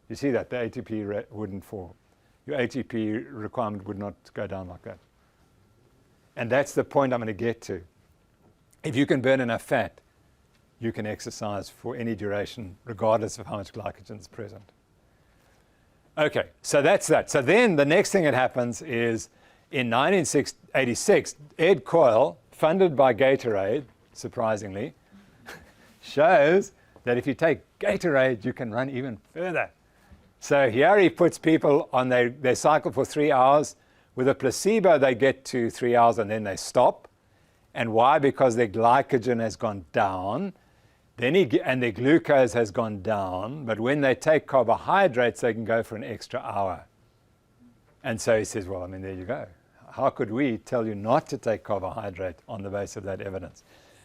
You see that? The ATP wouldn't fall. Your ATP requirement would not go down like that. And that's the point I'm going to get to. If you can burn enough fat, you can exercise for any duration, regardless of how much glycogen is present. Okay, so that's that. So then the next thing that happens is in 1986, Ed Coyle, funded by Gatorade, surprisingly, shows that if you take Gatorade, you can run even further. So here he puts people on, they cycle for 3 hours. With a placebo, they get to 3 hours and then they stop. And why? Because their glycogen has gone down. And their glucose has gone down, but when they take carbohydrates, they can go for an extra hour. And so he says, well, I mean, there you go. How could we tell you not to take carbohydrate on the basis of that evidence?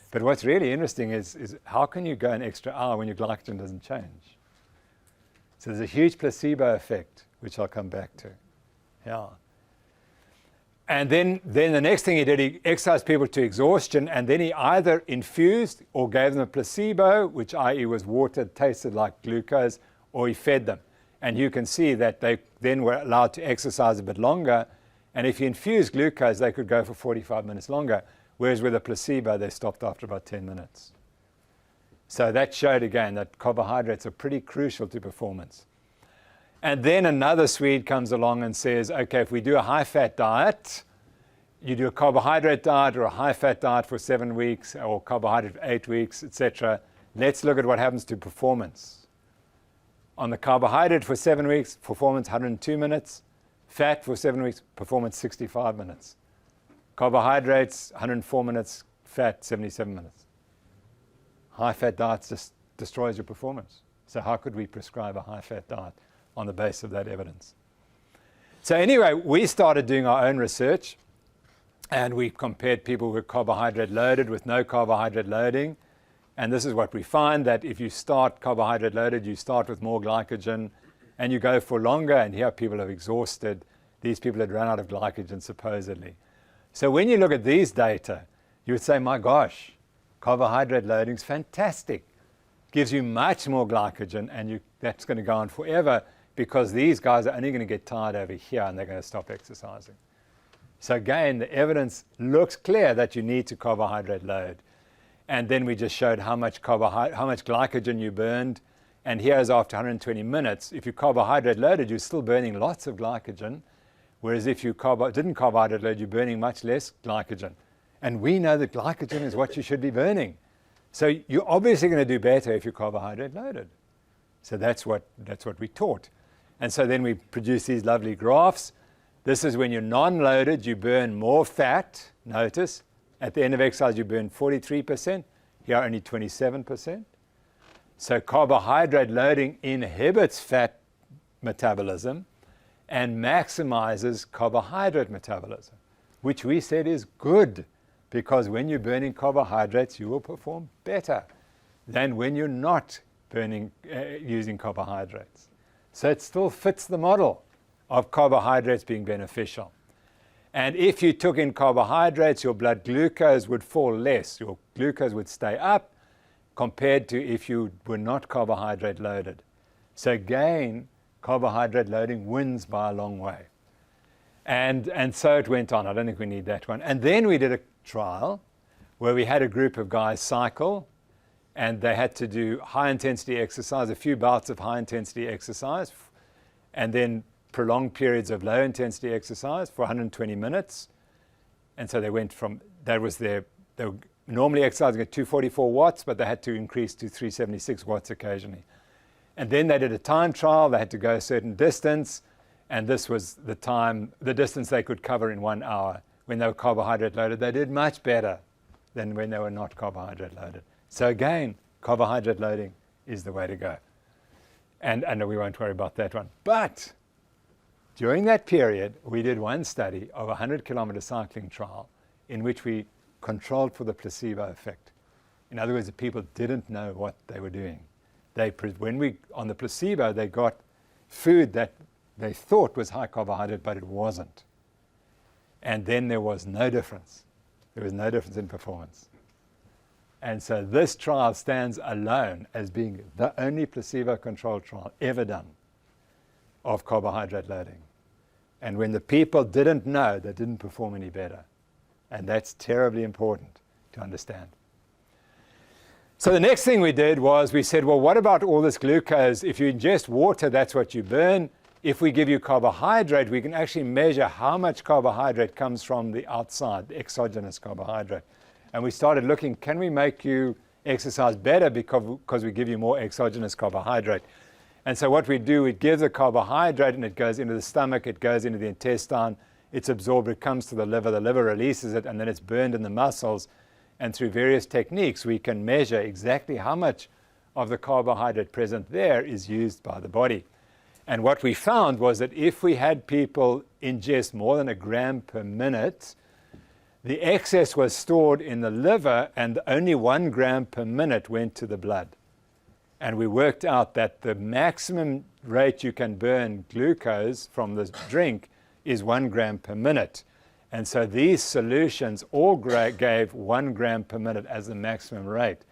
But what's really interesting is how can you go an extra hour when your glycogen doesn't change? So there's a huge placebo effect, which I'll come back to. Yeah. And then the next thing he did, he exercised people to exhaustion, and then he either infused or gave them a placebo, which i.e. was water, tasted like glucose, or he fed them. And you can see that they then were allowed to exercise a bit longer, and if you infuse glucose, they could go for 45 minutes longer, whereas with a placebo, they stopped after about 10 minutes. So that showed again that carbohydrates are pretty crucial to performance. And then another Swede comes along and says, okay, if we do a high-fat diet, you do a carbohydrate diet or a high-fat diet for 7 weeks or carbohydrate for 8 weeks, etc. Let's look at what happens to performance. On the carbohydrate for 7 weeks, performance 102 minutes. Fat for 7 weeks, performance 65 minutes. Carbohydrates 104 minutes, fat 77 minutes. High-fat diet just destroys your performance. So how could we prescribe a high-fat diet on the basis of that evidence? So anyway, we started doing our own research, and we compared people who were carbohydrate loaded with no carbohydrate loading. And this is what we find, that if you start carbohydrate loaded, you start with more glycogen and you go for longer, and here people have exhausted. These people had run out of glycogen supposedly. So when you look at these data, you would say, my gosh, carbohydrate loading is fantastic. Gives you much more glycogen, and that's going to go on forever, because these guys are only going to get tired over here and they're going to stop exercising. So again, the evidence looks clear that you need to carbohydrate load. And then we just showed how much glycogen you burned. And here's after 120 minutes. If you carbohydrate loaded, you're still burning lots of glycogen. Whereas if you didn't carbohydrate load, you're burning much less glycogen. And we know that glycogen is what you should be burning. So you're obviously going to do better if you're carbohydrate loaded. So that's what we taught. And so then we produce these lovely graphs. This is when you're non-loaded, you burn more fat. Notice, at the end of exercise, you burn 43%. Here, only 27%. So carbohydrate loading inhibits fat metabolism and maximizes carbohydrate metabolism, which we said is good, because when you're burning carbohydrates, you will perform better than when you're not using carbohydrates. So it still fits the model of carbohydrates being beneficial. And if you took in carbohydrates, your blood glucose would fall less. Your glucose would stay up compared to if you were not carbohydrate loaded. So again, carbohydrate loading wins by a long way. And so it went on. I don't think we need that one. And then we did a trial where we had a group of guys cycle, and they had to do high-intensity exercise, a few bouts of high-intensity exercise, and then prolonged periods of low-intensity exercise for 120 minutes. And so they went from, they were normally exercising at 244 watts, but they had to increase to 376 watts occasionally. And then they did a time trial. They had to go a certain distance, and this was the distance they could cover in 1 hour. When they were carbohydrate loaded, they did much better than when they were not carbohydrate loaded. So again, Carbohydrate loading is the way to go. And we won't worry about that one. But during that period, we did one study of a 100-kilometer cycling trial in which we controlled for the placebo effect. In other words, the people didn't know what they were doing. On the placebo, they got food that they thought was high carbohydrate, but it wasn't. And then there was no difference. There was no difference in performance. And so this trial stands alone as being the only placebo-controlled trial ever done of carbohydrate loading. And when the people didn't know, they didn't perform any better. And that's terribly important to understand. So the next thing we did was we said, well, what about all this glucose? If you ingest water, that's what you burn. If we give you carbohydrate, we can actually measure how much carbohydrate comes from the outside, the exogenous carbohydrate. And we started looking, can we make you exercise better because we give you more exogenous carbohydrate? And so what we do, we give the carbohydrate and it goes into the stomach, it goes into the intestine, it's absorbed, it comes to the liver releases it, and then it's burned in the muscles. And through various techniques, we can measure exactly how much of the carbohydrate present there is used by the body. And what we found was that if we had people ingest more than 1 gram per minute, the excess was stored in the liver and only 1 gram per minute went to the blood. And we worked out that the maximum rate you can burn glucose from the drink is 1 gram per minute. And so these solutions all gave 1 gram per minute as the maximum rate.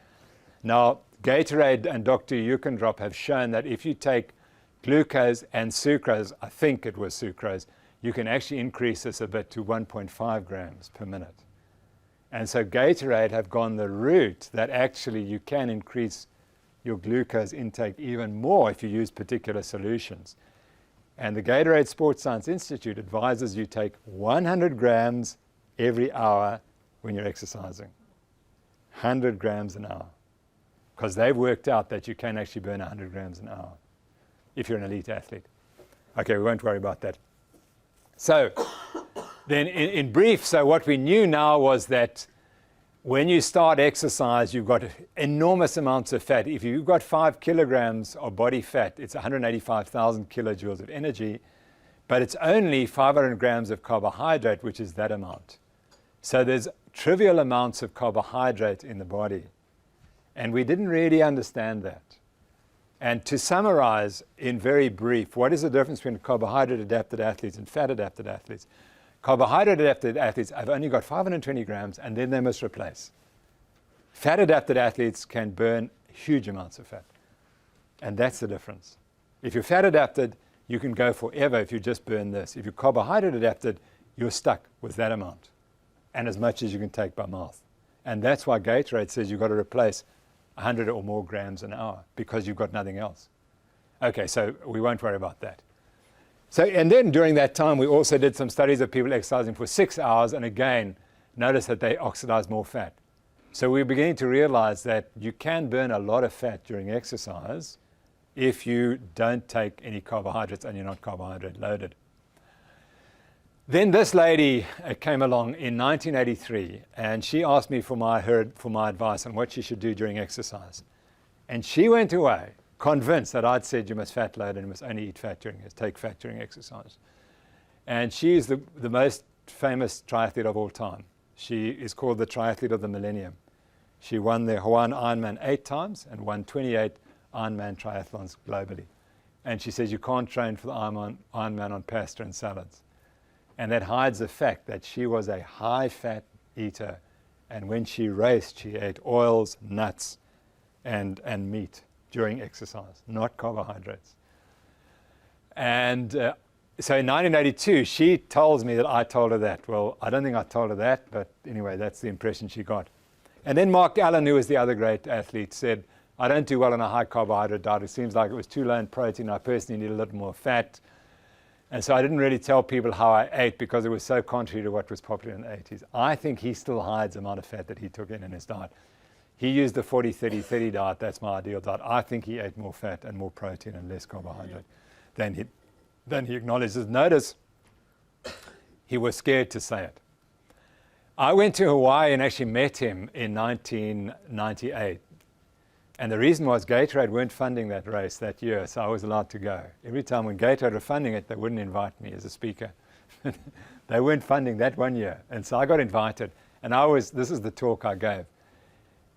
Now, Gatorade and Dr. Yukendrop have shown that if you take glucose and sucrose, I think it was sucrose, you can actually increase this a bit to 1.5 grams per minute. And so Gatorade have gone the route that actually you can increase your glucose intake even more if you use particular solutions. And the Gatorade Sports Science Institute advises you take 100 grams every hour when you're exercising. 100 grams an hour. Because they've worked out that you can actually burn 100 grams an hour if you're an elite athlete. Okay, we won't worry about that. So then in brief, so what we knew now was that when you start exercise, you've got enormous amounts of fat. If you've got 5 kilograms of body fat, it's 185,000 kilojoules of energy, but it's only 500 grams of carbohydrate, which is that amount. So there's trivial amounts of carbohydrate in the body. And we didn't really understand that. And to summarize in very brief, what is the difference between carbohydrate-adapted athletes and fat-adapted athletes? Carbohydrate-adapted athletes have only got 520 grams, and then they must replace. Fat-adapted athletes can burn huge amounts of fat. And that's the difference. If you're fat-adapted, you can go forever if you just burn this. If you're carbohydrate-adapted, you're stuck with that amount, and as much as you can take by mouth. And that's why Gatorade says you've got to replace 100 or more grams an hour, because you've got nothing else. Okay, so we won't worry about that. So, and then during that time, we also did some studies of people exercising for 6 hours, and again, notice that they oxidize more fat. So we're beginning to realize that you can burn a lot of fat during exercise if you don't take any carbohydrates and you're not carbohydrate loaded. Then this lady came along in 1983, and she asked me for my advice on what she should do during exercise. And she went away convinced that I'd said you must fat load and you must only take fat during exercise. And she is the most famous triathlete of all time. She is called the triathlete of the millennium. She won the Hawaiian Ironman 8 times and won 28 Ironman triathlons globally. And she says you can't train for the Ironman on pasta and salads. And that hides the fact that she was a high-fat eater. And when she raced, she ate oils, nuts, and meat during exercise, not carbohydrates. And so in 1982, she tells me that I told her that. Well, I don't think I told her that, but anyway, that's the impression she got. And then Mark Allen, who was the other great athlete, said, I don't do well on a high carbohydrate diet. It seems like it was too low in protein. I personally need a little more fat. And so I didn't really tell people how I ate because it was so contrary to what was popular in the 80s. I think he still hides the amount of fat that he took in his diet. He used the 40-30-30 diet. That's my ideal diet. I think he ate more fat and more protein and less carbohydrate than he acknowledges. Notice he was scared to say it. I went to Hawaii and actually met him in 1998. And the reason was Gatorade weren't funding that race that year, so I was allowed to go. Every time when Gatorade were funding it, they wouldn't invite me as a speaker. They weren't funding that one year. And so I got invited. And this is the talk I gave.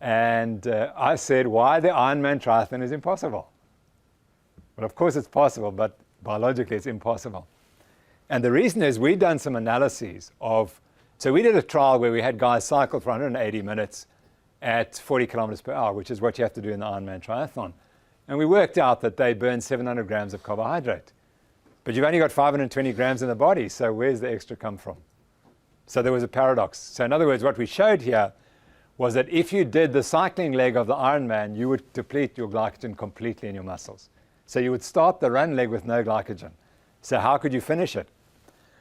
And I said why the Ironman triathlon is impossible. Well, of course it's possible, but biologically it's impossible. And the reason is we'd done some analyses so we did a trial where we had guys cycle for 180 minutes at 40 kilometers per hour, which is what you have to do in the Ironman triathlon. And we worked out that they burn 700 grams of carbohydrate. But you've only got 520 grams in the body, so where's the extra come from? So there was a paradox. So in other words, what we showed here was that if you did the cycling leg of the Ironman, you would deplete your glycogen completely in your muscles. So you would start the run leg with no glycogen. So how could you finish it?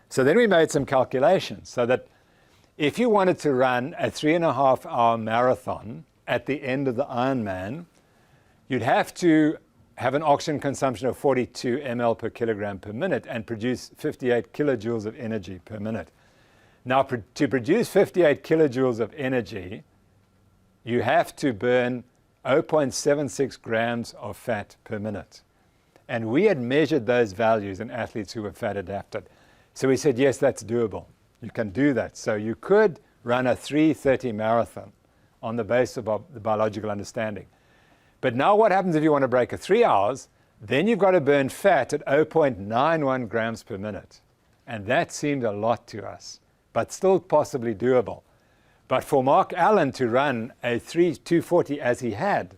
So then we made some calculations so that if you wanted to run a 3.5-hour marathon at the end of the Ironman, you'd have to have an oxygen consumption of 42 ml per kilogram per minute and produce 58 kilojoules of energy per minute. Now, to produce 58 kilojoules of energy, you have to burn 0.76 grams of fat per minute. And we had measured those values in athletes who were fat adapted. So we said, yes, that's doable. You can do that. So you could run a 3:30 marathon on the basis of the biological understanding. But now what happens if you want to break a 3 hours? Then you've got to burn fat at 0.91 grams per minute. And that seemed a lot to us, but still possibly doable. But for Mark Allen to run a 240 as he had,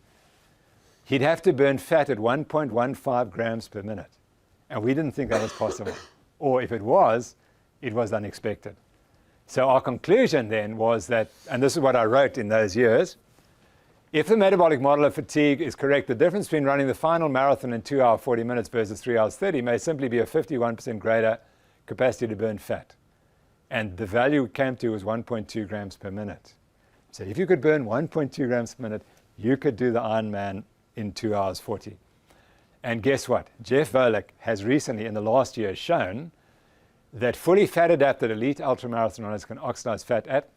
he'd have to burn fat at 1.15 grams per minute. And we didn't think that was possible. Or if it was unexpected. So our conclusion then was that, and this is what I wrote in those years, if the metabolic model of fatigue is correct, the difference between running the final marathon in 2 hours 40 minutes versus 3 hours 30 may simply be a 51% greater capacity to burn fat. And the value we came to was 1.2 grams per minute. So if you could burn 1.2 grams per minute, you could do the Ironman in 2 hours 40. And guess what? Jeff Volek has recently, in the last year, shown that fully fat-adapted elite ultramarathon runners can oxidize fat at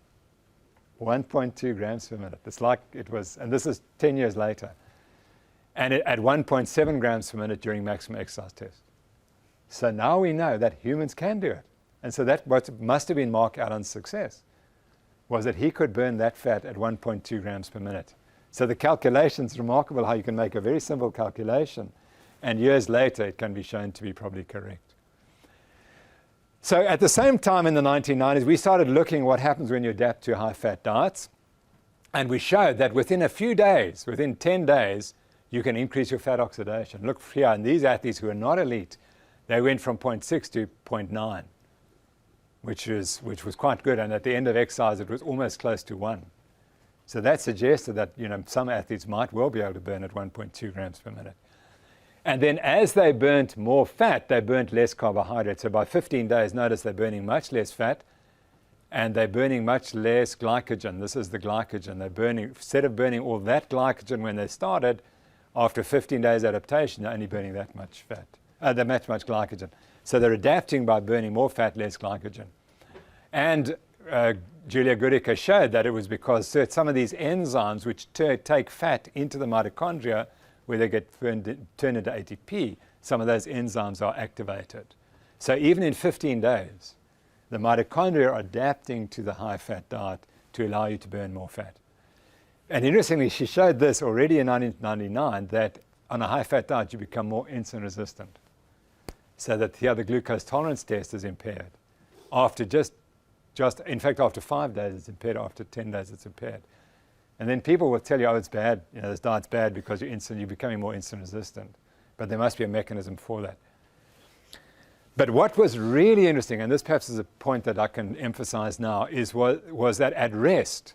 1.2 grams per minute. It's like it was, and this is 10 years later, and at 1.7 grams per minute during maximum exercise test. So now we know that humans can do it. And so that what must have been Mark Allen's success, was that he could burn that fat at 1.2 grams per minute. So the calculation's remarkable how you can make a very simple calculation, and years later it can be shown to be probably correct. So at the same time in the 1990s, we started looking what happens when you adapt to high-fat diets. And we showed that within a few days, within 10 days, you can increase your fat oxidation. Look here, and these athletes who are not elite, they went from 0.6 to 0.9, which was quite good. And at the end of exercise, it was almost close to 1. So that suggested that some athletes might well be able to burn at 1.2 grams per minute. And then as they burnt more fat, they burnt less carbohydrate. So by 15 days, notice they're burning much less fat and they're burning much less glycogen. This is the glycogen. They're burning, instead of burning all that glycogen when they started, after 15 days adaptation, they're only burning that much fat, that much glycogen. So they're adapting by burning more fat, less glycogen. And Julia Goodicke showed that it was because some of these enzymes which take fat into the mitochondria, where they get turned into ATP, some of those enzymes are activated. So even in 15 days, the mitochondria are adapting to the high-fat diet to allow you to burn more fat. And interestingly, she showed this already in 1999, that on a high-fat diet, you become more insulin resistant. So that here the glucose tolerance test is impaired. After in fact, after 5 days, it's impaired. After 10 days, it's impaired. And then people will tell you, oh, it's bad, this diet's bad because you're becoming more insulin resistant. But there must be a mechanism for that. But what was really interesting, and this perhaps is a point that I can emphasize now, was that at rest,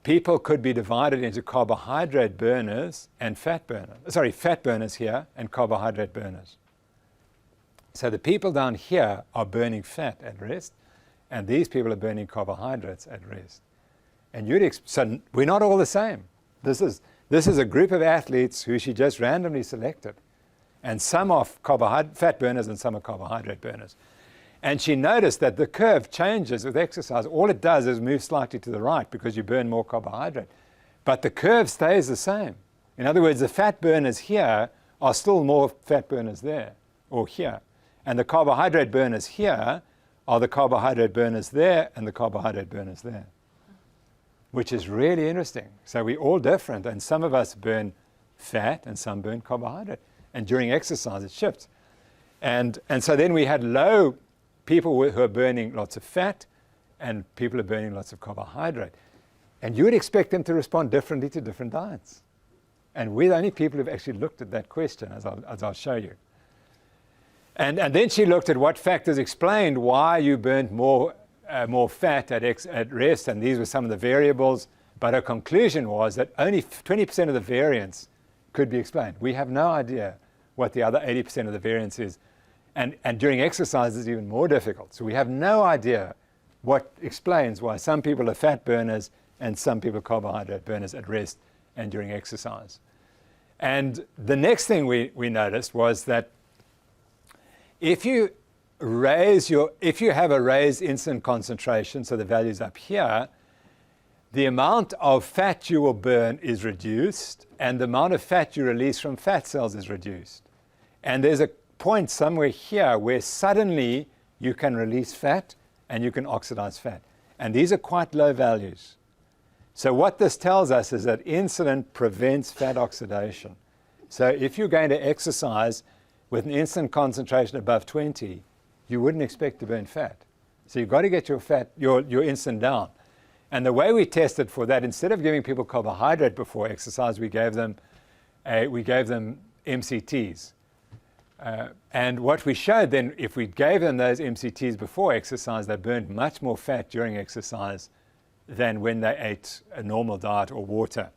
people could be divided into carbohydrate burners and fat burners here and carbohydrate burners. So the people down here are burning fat at rest, and these people are burning carbohydrates at rest. And so we're not all the same. This is a group of athletes who she just randomly selected. And some are fat burners and some are carbohydrate burners. And she noticed that the curve changes with exercise. All it does is move slightly to the right because you burn more carbohydrate. but the curve stays the same. In other words, the fat burners here are still more fat burners there, or here. And the carbohydrate burners here are the carbohydrate burners there and the carbohydrate burners there, which is really interesting. So we're all different, and some of us burn fat and some burn carbohydrate. And during exercise, it shifts. And so then we had low people who are burning lots of fat, and people are burning lots of carbohydrate. And you would expect them to respond differently to different diets. And we're the only people who've actually looked at that question, as I'll show you. And then she looked at what factors explained why you burnt more fat at rest, and these were some of the variables. But her conclusion was that only 20% of the variance could be explained. We have no idea what the other 80% of the variance is. And during exercise, it's even more difficult. So we have no idea what explains why some people are fat burners and some people are carbohydrate burners at rest and during exercise. And the next thing we noticed was that if you have a raised insulin concentration, so the value's up here, the amount of fat you will burn is reduced, and the amount of fat you release from fat cells is reduced. And there's a point somewhere here where suddenly you can release fat and you can oxidize fat. And these are quite low values. So what this tells us is that insulin prevents fat oxidation. So if you're going to exercise with an insulin concentration above 20, you wouldn't expect to burn fat. So you've got to get your insulin down. And the way we tested for that, instead of giving people carbohydrate before exercise, we gave them MCTs. And what we showed then, if we gave them those MCTs before exercise, they burned much more fat during exercise than when they ate a normal diet or water.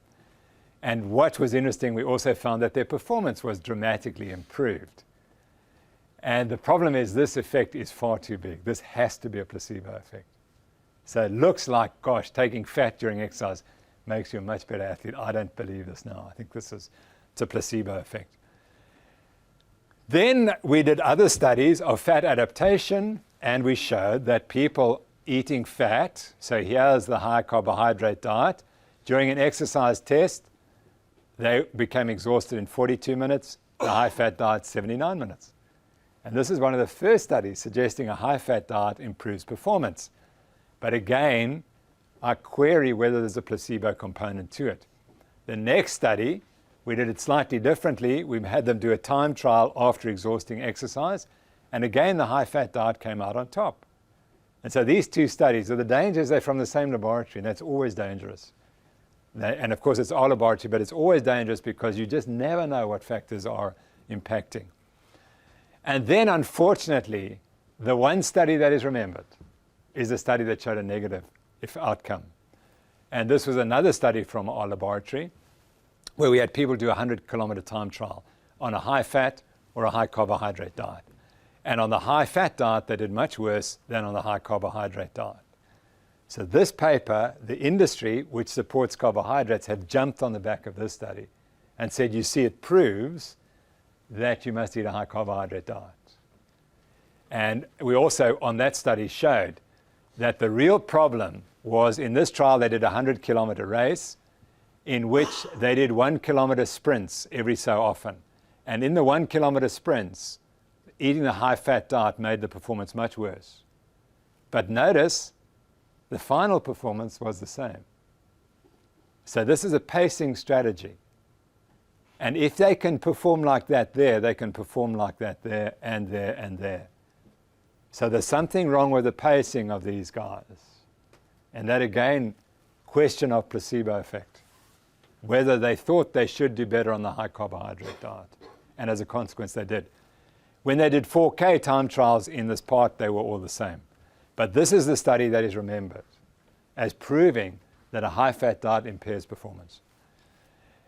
And what was interesting, we also found that their performance was dramatically improved. And the problem is this effect is far too big. This has to be a placebo effect. So it looks like, gosh, taking fat during exercise makes you a much better athlete. I don't believe this now. I think it's a placebo effect. Then we did other studies of fat adaptation, and we showed that people eating fat, so here's the high carbohydrate diet, during an exercise test, they became exhausted in 42 minutes, the high fat diet 79 minutes. And this is one of the first studies suggesting a high fat diet improves performance. But again, I query whether there's a placebo component to it. The next study, we did it slightly differently. We had them do a time trial after exhausting exercise. And again, the high fat diet came out on top. And so these two studies are the dangers. They're from the same laboratory, and that's always dangerous. And of course, it's our laboratory, but it's always dangerous because you just never know what factors are impacting. And then, unfortunately, the one study that is remembered is a study that showed a negative outcome. And this was another study from our laboratory where we had people do a 100-kilometer time trial on a high-fat or a high-carbohydrate diet. And on the high-fat diet, they did much worse than on the high-carbohydrate diet. So this paper, the industry, which supports carbohydrates, had jumped on the back of this study and said, you see, it proves that you must eat a high-carbohydrate diet. And we also, on that study, showed that the real problem was in this trial, they did a 100-kilometer race in which they did 1-kilometer sprints every so often. And in the 1-kilometer sprints, eating the high-fat diet made the performance much worse. But notice, the final performance was the same. So this is a pacing strategy. And if they can perform like that there, they can perform like that there and there and there. So there's something wrong with the pacing of these guys. And that, again, question of placebo effect. Whether they thought they should do better on the high carbohydrate diet. And as a consequence, they did. When they did 4K time trials in this part, they were all the same. But this is the study that is remembered as proving that a high-fat diet impairs performance.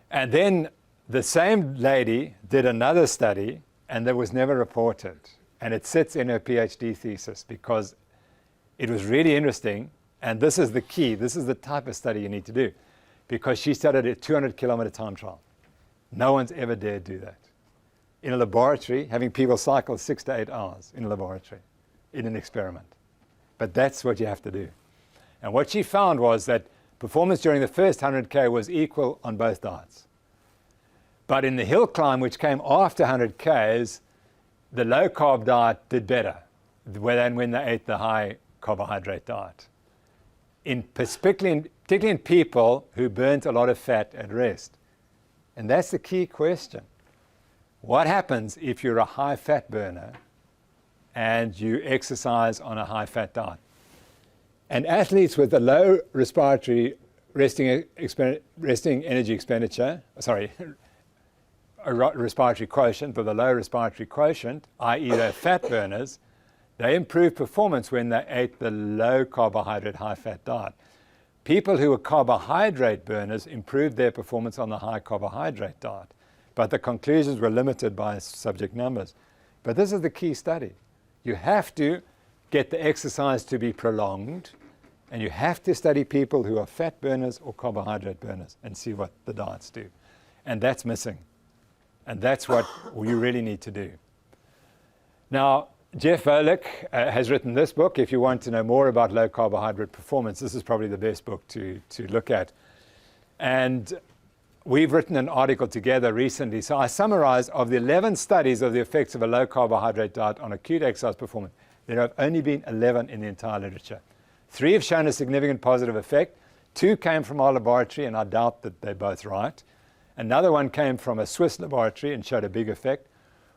And then the same lady did another study, and that was never reported. And it sits in her PhD thesis because it was really interesting. And this is the key. This is the type of study you need to do. Because she studied a 200-kilometer time trial. No one's ever dared do that. In a laboratory, having people cycle 6 to 8 hours in a laboratory, in an experiment. But that's what you have to do. And what she found was that Performance during the first 100K was equal on both diets. But in the hill climb, which came after 100Ks, the low-carb diet did better than when they ate the high-carbohydrate diet. Particularly in people who burnt a lot of fat at rest. And that's the key question. What happens if you're a high-fat burner and you exercise on a high-fat diet? And athletes with a low resting energy expenditure, a respiratory quotient, with a low respiratory quotient, i.e. they're fat burners, they improve performance when they ate the low carbohydrate, high fat diet. People who were carbohydrate burners improved their performance on the high carbohydrate diet, but the conclusions were limited by subject numbers. But this is the key study. You have to get the exercise to be prolonged, and you have to study people who are fat burners or carbohydrate burners and see what the diets do. And that's missing. And that's what you really need to do. Now, Jeff Volek has written this book. If you want to know more about low carbohydrate performance, this is probably the best book to look at. And we've written an article together recently. So I summarized of the 11 studies of the effects of a low carbohydrate diet on acute exercise performance. There have only been 11 in the entire literature. 3 have shown a significant positive effect. 2 came from our laboratory, and I doubt that they're both right. Another one came from a Swiss laboratory and showed a big effect.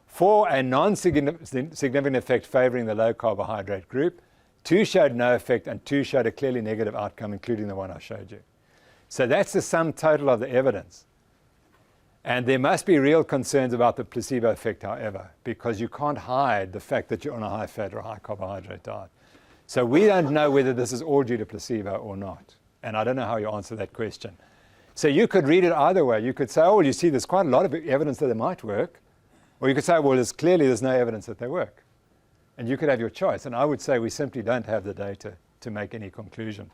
4, a non-significant effect favoring the low carbohydrate group. 2 showed no effect, and 2 showed a clearly negative outcome, including the one I showed you. So that's the sum total of the evidence. And there must be real concerns about the placebo effect, however, because you can't hide the fact that you're on a high fat or high carbohydrate diet. So we don't know whether this is all due to placebo or not. And I don't know how you answer that question. So you could read it either way. You could say, oh, well, you see, there's quite a lot of evidence that it might work. Or you could say, well, there's no evidence that they work. And you could have your choice. And I would say we simply don't have the data to make any conclusion.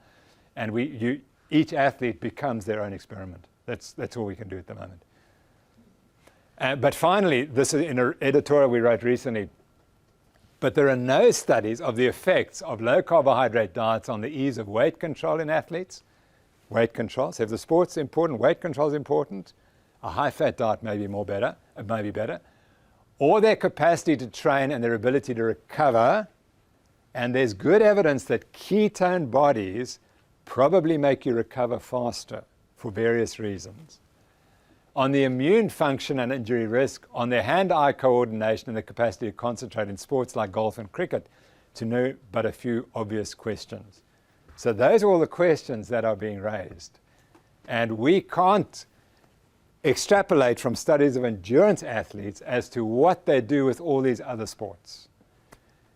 And each athlete becomes their own experiment. That's all we can do at the moment. But finally, this is in an editorial we wrote recently, but there are no studies of the effects of low carbohydrate diets on the ease of weight control in athletes. Weight control. So if the sport's important, weight control is important. A high-fat diet may be better. Or their capacity to train and their ability to recover. And there's good evidence that ketone bodies probably make you recover faster for various reasons. On the immune function and injury risk, on their hand-eye coordination and the capacity to concentrate in sports like golf and cricket, to know but a few obvious questions. So those are all the questions that are being raised. And we can't extrapolate from studies of endurance athletes as to what they do with all these other sports.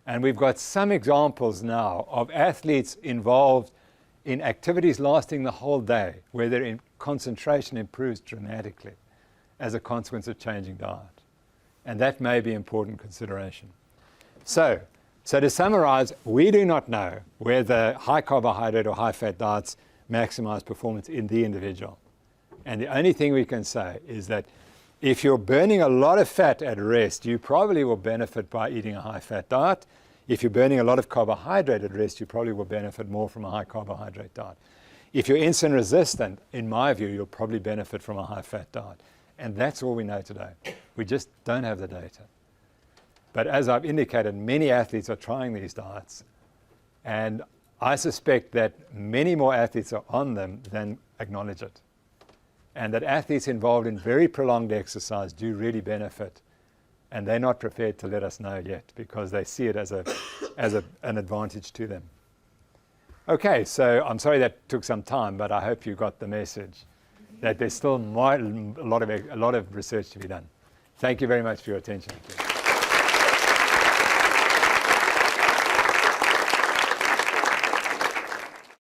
And we've got some examples now of athletes involved in activities lasting the whole day, where their concentration improves dramatically as a consequence of changing diet. And that may be important consideration. So to summarize, we do not know whether high carbohydrate or high fat diets maximize performance in the individual. And the only thing we can say is that if you're burning a lot of fat at rest, you probably will benefit by eating a high fat diet. If you're burning a lot of carbohydrate at rest, you probably will benefit more from a high carbohydrate diet. If you're insulin resistant, in my view, you'll probably benefit from a high fat diet. And that's all we know today. We just don't have the data. But as I've indicated, many athletes are trying these diets. And I suspect that many more athletes are on them than acknowledge it. And that athletes involved in very prolonged exercise do really benefit. And they're not prepared to let us know yet because they see it as an advantage to them. Okay, so I'm sorry that took some time, but I hope you got the message that there's still a lot of research to be done. Thank you very much for your attention.